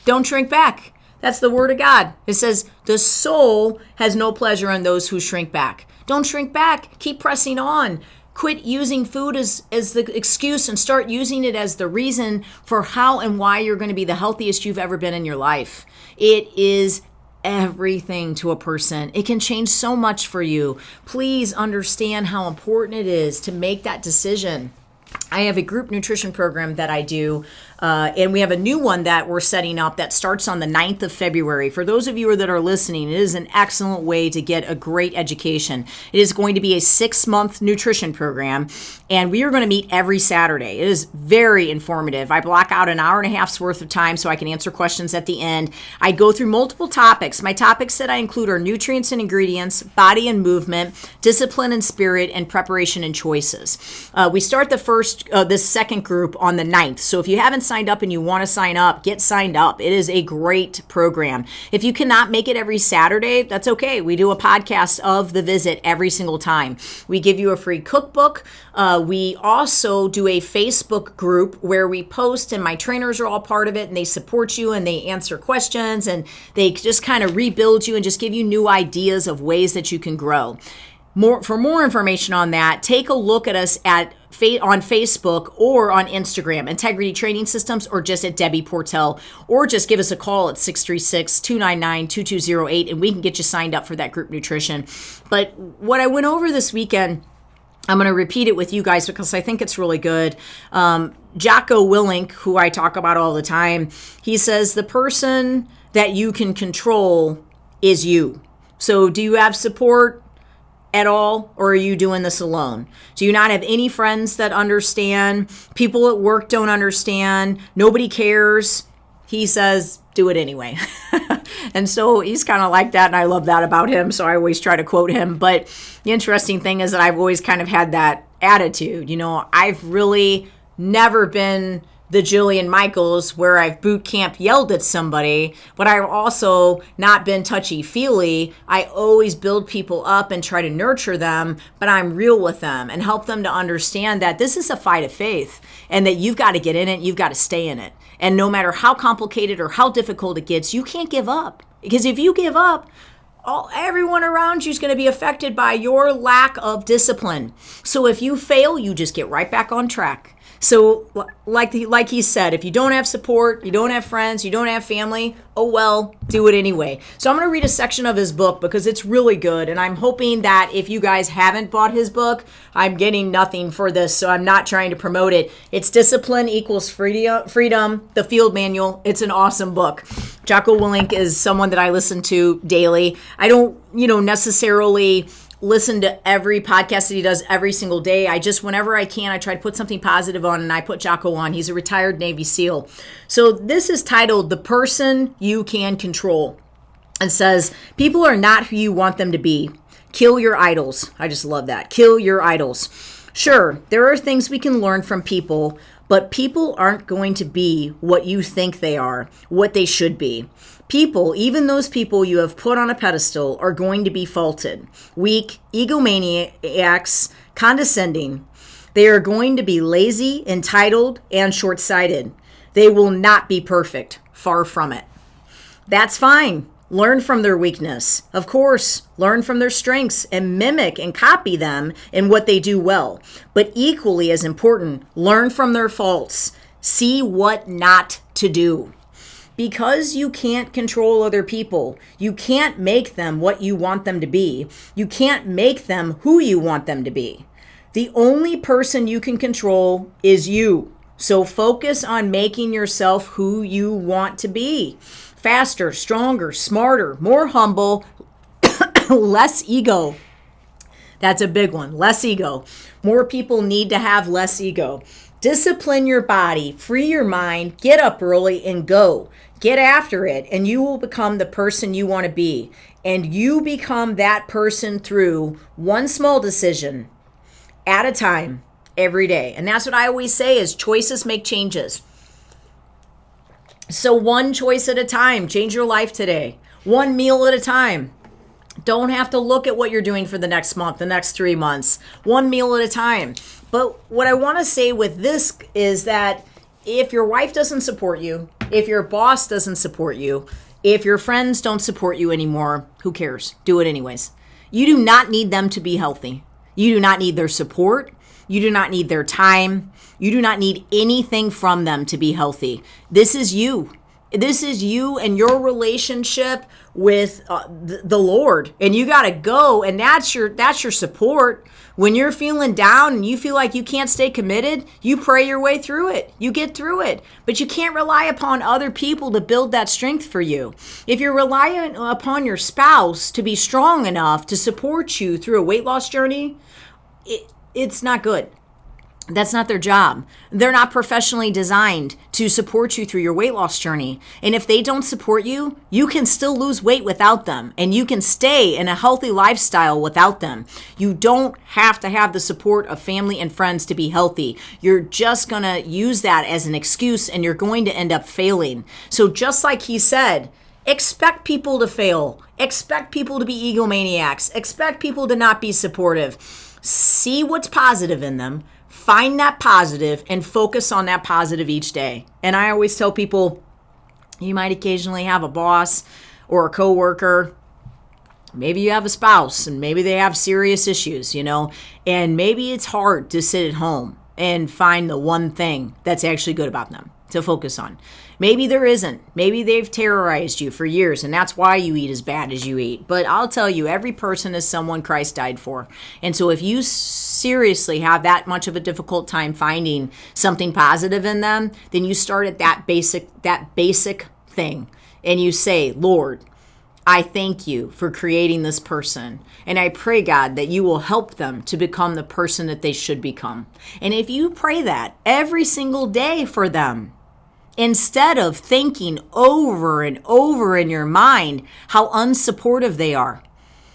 Don't shrink back. That's the word of God. It says the soul has no pleasure in those who shrink back. Don't shrink back. Keep pressing on. Quit using food as the excuse and start using it as the reason for how and why you're going to be the healthiest you've ever been in your life. It is everything to a person. It can change so much for you. Please understand how important it is to make that decision. I have a group nutrition program that I do And we have a new one that we're setting up that starts on the 9th of February. For those of you that are listening, it is an excellent way to get a great education. It is going to be a 6-month nutrition program, and we are going to meet every Saturday. It is very informative. I block out an hour and a half's worth of time so I can answer questions at the end. I go through multiple topics. My topics that I include are nutrients and ingredients, body and movement, discipline and spirit, and preparation and choices. We start this second group on the 9th. So if you haven't signed up and you want to sign up, get signed up. It is a great program. If you cannot make it every Saturday, that's okay. We do a podcast of the visit every single time. We give you a free cookbook. We also do a Facebook group where we post, and my trainers are all part of it, and they support you and they answer questions, and they just kind of rebuild you and just give you new ideas of ways that you can grow. For more information on that, take a look at us on Facebook or on Instagram, Integrity Training Systems, or just at Debbie Portell, or just give us a call at 636-299-2208, and we can get you signed up for that group nutrition. But what I went over this weekend, I'm going to repeat it with you guys because I think it's really good. Jocko Willink, who I talk about all the time, he says the person that you can control is you. So do you have support at all, or are you doing this alone? Do you not have any friends that understand? People at work don't understand. Nobody cares. He says, do it anyway. And so he's kind of like that, and I love that about him, so I always try to quote him. But the interesting thing is that I've always kind of had that attitude. You know, I've really never been the Jillian Michaels where I've boot camp yelled at somebody, but I've also not been touchy-feely. I always build people up and try to nurture them, but I'm real with them and help them to understand that this is a fight of faith and that you've got to get in it, you've got to stay in it. And no matter how complicated or how difficult it gets, you can't give up. Because if you give up, everyone around you is going to be affected by your lack of discipline. So if you fail, you just get right back on track. So like he said, if you don't have support, you don't have friends, you don't have family, oh well, do it anyway. So I'm going to read a section of his book because it's really good. And I'm hoping that if you guys haven't bought his book, I'm getting nothing for this. So I'm not trying to promote it. It's Discipline Equals Freedom, the Field Manual. It's an awesome book. Jocko Willink is someone that I listen to daily. I don't, necessarily listen to every podcast that he does every single day. I just, whenever I can, I try to put something positive on, and I put Jocko on. He's a retired Navy SEAL. So this is titled The Person You Can Control. It says, people are not who you want them to be. Kill your idols. I just love that. Kill your idols. Sure, there are things we can learn from people, but people aren't going to be what you think they are, what they should be. People, even those people you have put on a pedestal, are going to be faulted, weak, egomaniacs, condescending. They are going to be lazy, entitled, and short-sighted. They will not be perfect. Far from it. That's fine. Learn from their weakness. Of course, learn from their strengths and mimic and copy them in what they do well. But equally as important, learn from their faults. See what not to do. Because you can't control other people, you can't make them what you want them to be. You can't make them who you want them to be. The only person you can control is you. So focus on making yourself who you want to be. Faster, stronger, smarter, more humble, less ego. That's a big one. Less ego. More people need to have less ego. Discipline your body, free your mind, get up early and go. Get after it, and you will become the person you want to be. And you become that person through one small decision at a time, every day. And that's what I always say is choices make changes. So one choice at a time, change your life today. One meal at a time. Don't have to look at what you're doing for the next month, the next 3 months. One meal at a time. But what I want to say with this is that if your wife doesn't support you, if your boss doesn't support you, if your friends don't support you anymore, who cares? Do it anyways. You do not need them to be healthy. You do not need their support. You do not need their time. You do not need anything from them to be healthy. This is you. This is you and your relationship with the Lord, and you got to go, and that's your support. When you're feeling down and you feel like you can't stay committed, you pray your way through it. You get through it. But you can't rely upon other people to build that strength for you. If you're relying upon your spouse to be strong enough to support you through a weight loss journey, it's not good. That's not their job. They're not professionally designed to support you through your weight loss journey. And if they don't support you, you can still lose weight without them. And you can stay in a healthy lifestyle without them. You don't have to have the support of family and friends to be healthy. You're just going to use that as an excuse, and you're going to end up failing. So just like he said, expect people to fail. Expect people to be egomaniacs. Expect people to not be supportive. See what's positive in them. Find that positive and focus on that positive each day. And I always tell people, you might occasionally have a boss or a coworker. Maybe you have a spouse and maybe they have serious issues, and maybe it's hard to sit at home and find the one thing that's actually good about them to focus on. Maybe there isn't. Maybe they've terrorized you for years, and that's why you eat as bad as you eat. But I'll tell you, every person is someone Christ died for. And so if you seriously have that much of a difficult time finding something positive in them, then you start at that basic thing. And you say, Lord, I thank you for creating this person. And I pray, God, that you will help them to become the person that they should become. And if you pray that every single day for them, instead of thinking over and over in your mind how unsupportive they are,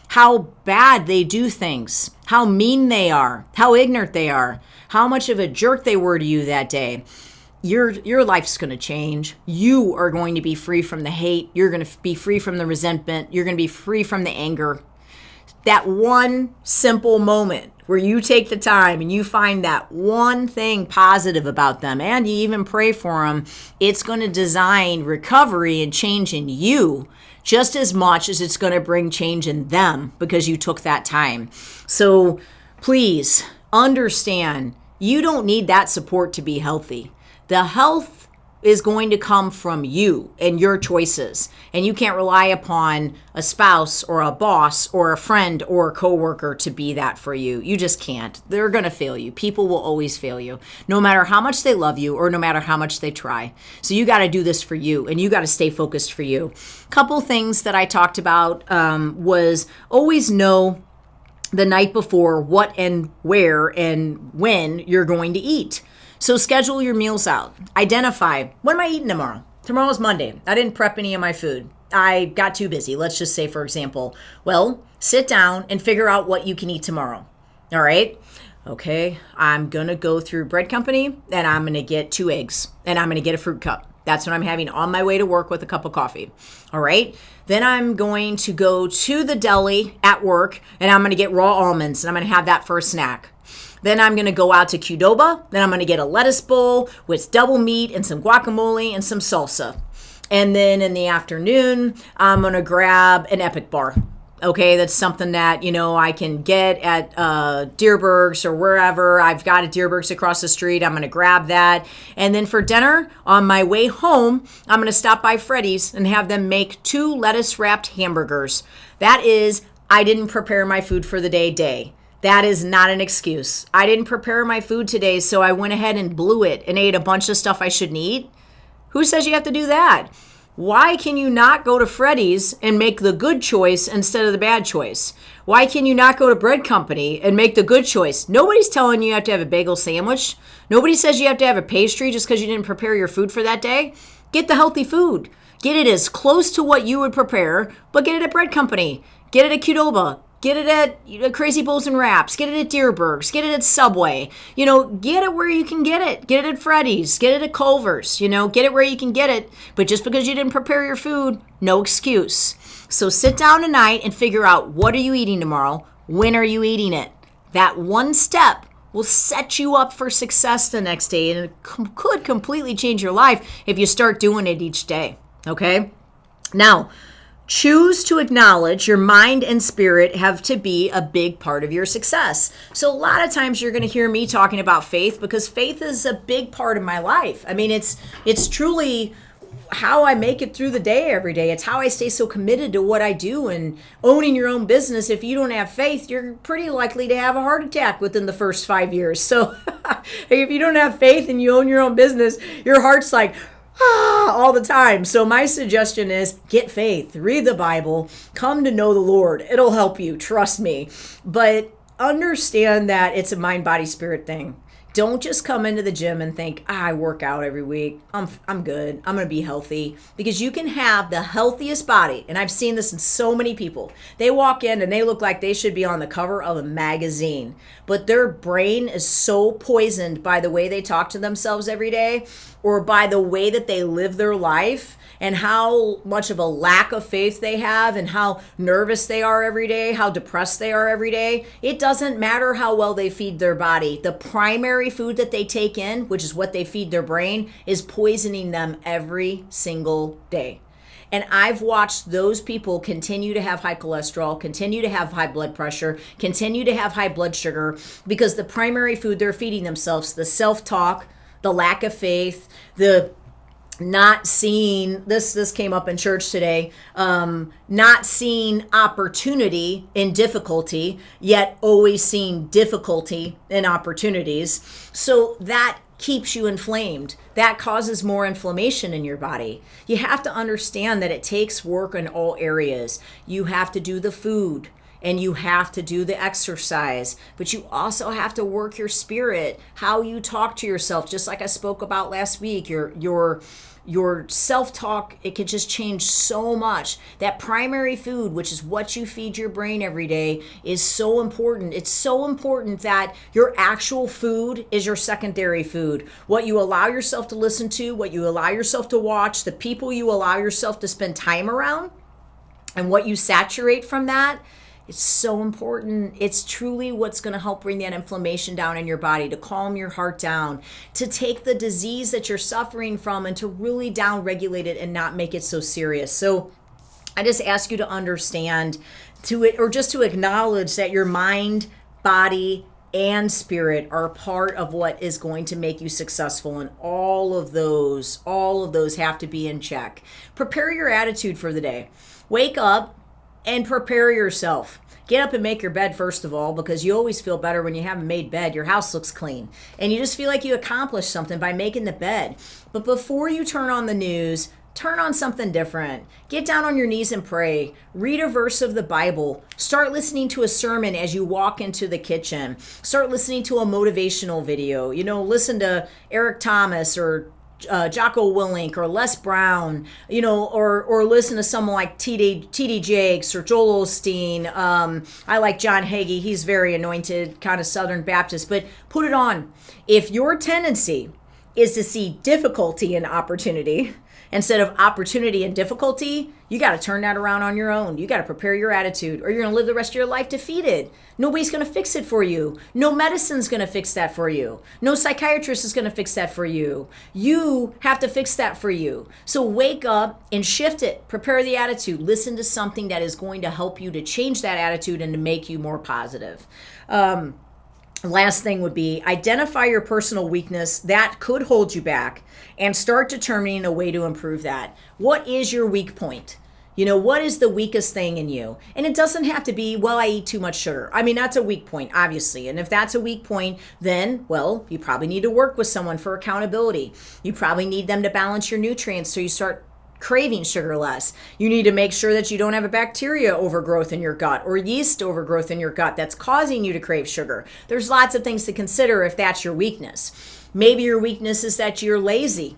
how bad they do things, how mean they are, how ignorant they are, how much of a jerk they were to you that day, your life's going to change. You are going to be free from the hate. You're going to be free from the resentment. You're going to be free from the anger. That one simple moment where you take the time and you find that one thing positive about them and you even pray for them, it's going to design recovery and change in you just as much as it's going to bring change in them because you took that time. So please understand, you don't need that support to be healthy. The health is going to come from you and your choices. And you can't rely upon a spouse or a boss or a friend or a coworker to be that for you. You just can't. They're going to fail you. People will always fail you, no matter how much they love you or no matter how much they try. So you got to do this for you, and you got to stay focused for you. Couple things that I talked about was always know the night before what and where and when you're going to eat. So schedule your meals out. Identify, what am I eating tomorrow? Tomorrow's Monday. I didn't prep any of my food. I got too busy. Let's just say, for example, well, sit down and figure out what you can eat tomorrow. All right? Okay, I'm going to go through Bread Company and I'm going to get 2 eggs and I'm going to get a fruit cup. That's what I'm having on my way to work with a cup of coffee. All right? Then I'm going to go to the deli at work and I'm going to get raw almonds and I'm going to have that for a snack. Then I'm going to go out to Qdoba. Then I'm going to get a lettuce bowl with double meat and some guacamole and some salsa. And then in the afternoon, I'm going to grab an Epic bar. Okay, that's something that, I can get at Dierberg's or wherever. I've got a Dierberg's across the street. I'm going to grab that. And then for dinner, on my way home, I'm going to stop by Freddy's and have them make 2 lettuce-wrapped hamburgers. That is, I didn't prepare my food for the day. That is not an excuse. I didn't prepare my food today, so I went ahead and blew it and ate a bunch of stuff I shouldn't eat. Who says you have to do that? Why can you not go to Freddy's and make the good choice instead of the bad choice? Why can you not go to Bread Company and make the good choice? Nobody's telling you have to have a bagel sandwich. Nobody says you have to have a pastry just because you didn't prepare your food for that day. Get the healthy food. Get it as close to what you would prepare, but get it at Bread Company. Get it at Qdoba. Get it at Crazy Bowls and Wraps. Get it at Dierberg's. Get it at Subway. Get it where you can get it. Get it at Freddy's. Get it at Culver's. Get it where you can get it. But just because you didn't prepare your food, no excuse. So sit down tonight and figure out, what are you eating tomorrow? When are you eating it? That one step will set you up for success the next day, and it could completely change your life if you start doing it each day. Okay? Now, choose to acknowledge your mind and spirit have to be a big part of your success. So a lot of times you're going to hear me talking about faith because faith is a big part of my life. I mean, it's truly how I make it through the day every day. It's how I stay so committed to what I do. And owning your own business, if you don't have faith, you're pretty likely to have a heart attack within the first 5 years. So if you don't have faith and you own your own business, your heart's like, all the time. So my suggestion is get faith, read the Bible, come to know the Lord. It'll help you, trust me. But understand that it's a mind, body, spirit thing. Don't just come into the gym and think, I work out every week. I'm good. I'm going to be healthy. Because you can have the healthiest body. And I've seen this in so many people. They walk in and they look like they should be on the cover of a magazine. But their brain is so poisoned by the way they talk to themselves every day, or by the way that they live their life, and how much of a lack of faith they have, and how nervous they are every day, how depressed they are every day. It doesn't matter how well they feed their body. The primary food that they take in, which is what they feed their brain, is poisoning them every single day. And I've watched those people continue to have high cholesterol, continue to have high blood pressure, continue to have high blood sugar, because the primary food they're feeding themselves, the self-talk, the lack of faith, the not seeing, this came up in church today, not seeing opportunity in difficulty, yet always seeing difficulty in opportunities. So that keeps you inflamed. That causes more inflammation in your body. You have to understand that it takes work in all areas. You have to do the food, and you have to do the exercise, but you also have to work your spirit, how you talk to yourself. Just like I spoke about last week, your self-talk, it can just change so much. That primary food, which is what you feed your brain every day, is so important. It's so important that your actual food is your secondary food. What you allow yourself to listen to, what you allow yourself to watch, the people you allow yourself to spend time around, and what you saturate from that, it's so important. It's truly what's going to help bring that inflammation down in your body, to calm your heart down, to take the disease that you're suffering from and to really down-regulate it and not make it so serious. So I just ask you to understand, or just to acknowledge that your mind, body, and spirit are part of what is going to make you successful, and all of those have to be in check. Prepare your attitude for the day. Wake up and prepare yourself. Get up and make your bed first of all, because you always feel better when you have a made bed. Your house looks clean and you just feel like you accomplished something by making the bed. But before you turn on the news, turn on something different. Get down on your knees and pray. Read a verse of the Bible. Start listening to a sermon as you walk into the kitchen. Start listening to a motivational video. Listen to Eric Thomas or Jocko Willink or Les Brown, or listen to someone like T.D. Jakes or Joel Osteen. I like John Hagee. He's very anointed, kind of Southern Baptist, but put it on. If your tendency is to see difficulty in opportunity instead of opportunity and difficulty, you got to turn that around on your own. You got to prepare your attitude, or you're going to live the rest of your life defeated. Nobody's going to fix it for you. No medicine's going to fix that for you. No psychiatrist is going to fix that for you. You have to fix that for you. So wake up and shift it. Prepare the attitude. Listen to something that is going to help you to change that attitude and to make you more positive. Last thing would be identify your personal weakness that could hold you back and start determining a way to improve that. What is your weak point? What is the weakest thing in you? And it doesn't have to be, I eat too much sugar. I mean, that's a weak point, obviously. And if that's a weak point, then, you probably need to work with someone for accountability. You probably need them to balance your nutrients so you start craving sugar less. You need to make sure that you don't have a bacteria overgrowth in your gut or yeast overgrowth in your gut that's causing you to crave sugar. There's lots of things to consider if that's your weakness. Maybe your weakness is that you're lazy.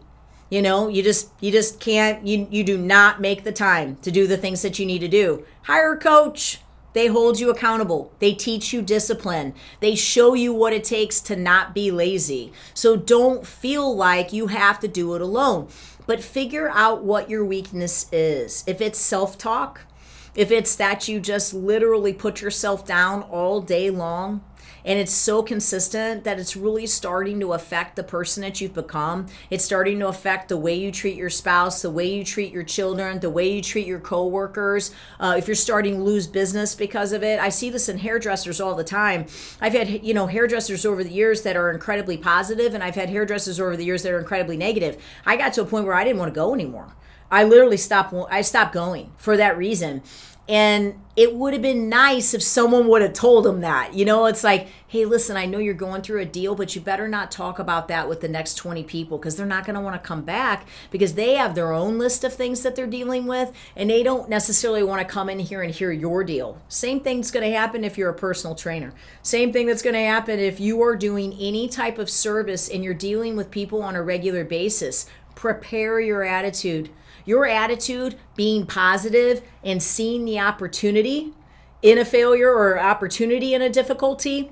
You just can't, you do not make the time to do the things that you need to do. Hire a coach. They hold you accountable. They teach you discipline. They show you what it takes to not be lazy. So don't feel like you have to do it alone. But figure out what your weakness is. If it's self-talk, if it's that you just literally put yourself down all day long, And it's so consistent that it's really starting to affect the person that you've become. It's starting to affect the way you treat your spouse, the way you treat your children, the way you treat your coworkers. If you're starting to lose business because of it, I see this in hairdressers all the time. I've had, hairdressers over the years that are incredibly positive, and I've had hairdressers over the years that are incredibly negative. I got to a point where I didn't want to go anymore. I literally stopped going for that reason. And it would have been nice if someone would have told them that. It's like, hey, listen, I know you're going through a deal, but you better not talk about that with the next 20 people, because they're not going to want to come back, because they have their own list of things that they're dealing with, and they don't necessarily want to come in here and hear your deal. Same thing's going to happen if you're a personal trainer. Same thing that's going to happen if you are doing any type of service and you're dealing with people on a regular basis. Prepare your attitude. Your attitude being positive and seeing the opportunity in a failure or opportunity in a difficulty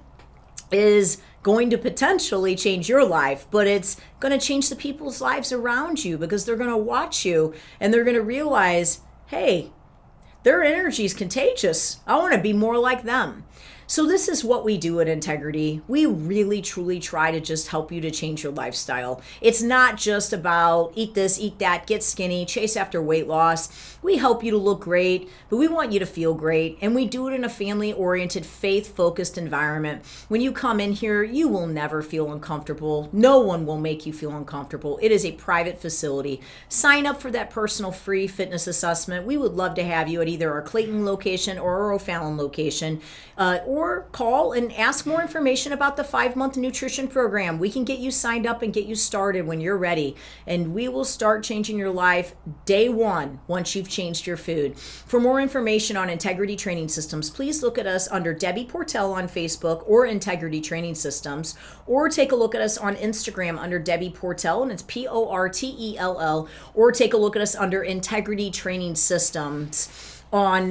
is going to potentially change your life, but it's going to change the people's lives around you, because they're going to watch you and they're going to realize, hey, their energy is contagious. I want to be more like them. So this is what we do at Integrity. We really, truly try to just help you to change your lifestyle. It's not just about eat this, eat that, get skinny, chase after weight loss. We help you to look great, but we want you to feel great. And we do it in a family-oriented, faith-focused environment. When you come in here, you will never feel uncomfortable. No one will make you feel uncomfortable. It is a private facility. Sign up for that personal free fitness assessment. We would love to have you at either our Clayton location or our O'Fallon location, or call and ask more information about the 5-month nutrition program. We can get you signed up and get you started when you're ready. And we will start changing your life day one once you've changed your food. For more information on Integrity Training Systems, please look at us under Debbie Portell on Facebook or Integrity Training Systems, or take a look at us on Instagram under Debbie Portell, and it's Portell, or take a look at us under Integrity Training Systems on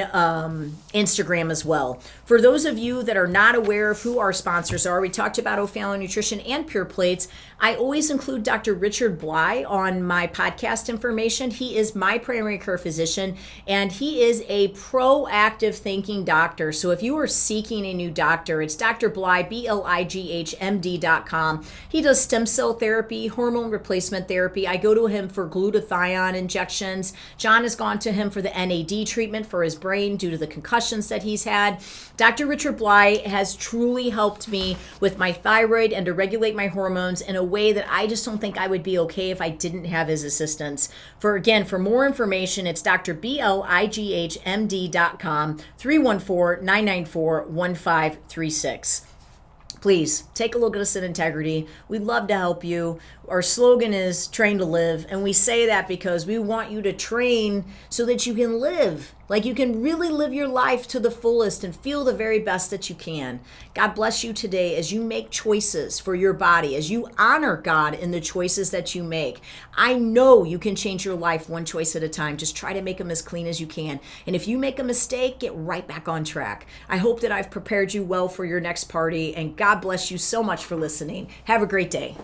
Instagram as well. For those of you that are not aware of who our sponsors are, we talked about O'Fallon Nutrition and Pure Plates. I always include Dr. Richard Bligh on my podcast information. He is my primary care physician, and he is a proactive thinking doctor. So if you are seeking a new doctor, it's Dr. Bligh, BLIGHMD.com. He does stem cell therapy, hormone replacement therapy. I go to him for glutathione injections. John has gone to him for the NAD treatment for his brain due to the concussions that he's had. Dr. Richard Bligh has truly helped me with my thyroid and to regulate my hormones in a way that I just don't think I would be okay if I didn't have his assistance. For more information, it's DrBlighMD.com, 314-994-1536. Please take a look at us at Integrity. We'd love to help you. Our slogan is train to live. And we say that because we want you to train so that you can live. Like you can really live your life to the fullest and feel the very best that you can. God bless you today as you make choices for your body, as you honor God in the choices that you make. I know you can change your life one choice at a time. Just try to make them as clean as you can. And if you make a mistake, get right back on track. I hope that I've prepared you well for your next party. And God bless you so much for listening. Have a great day.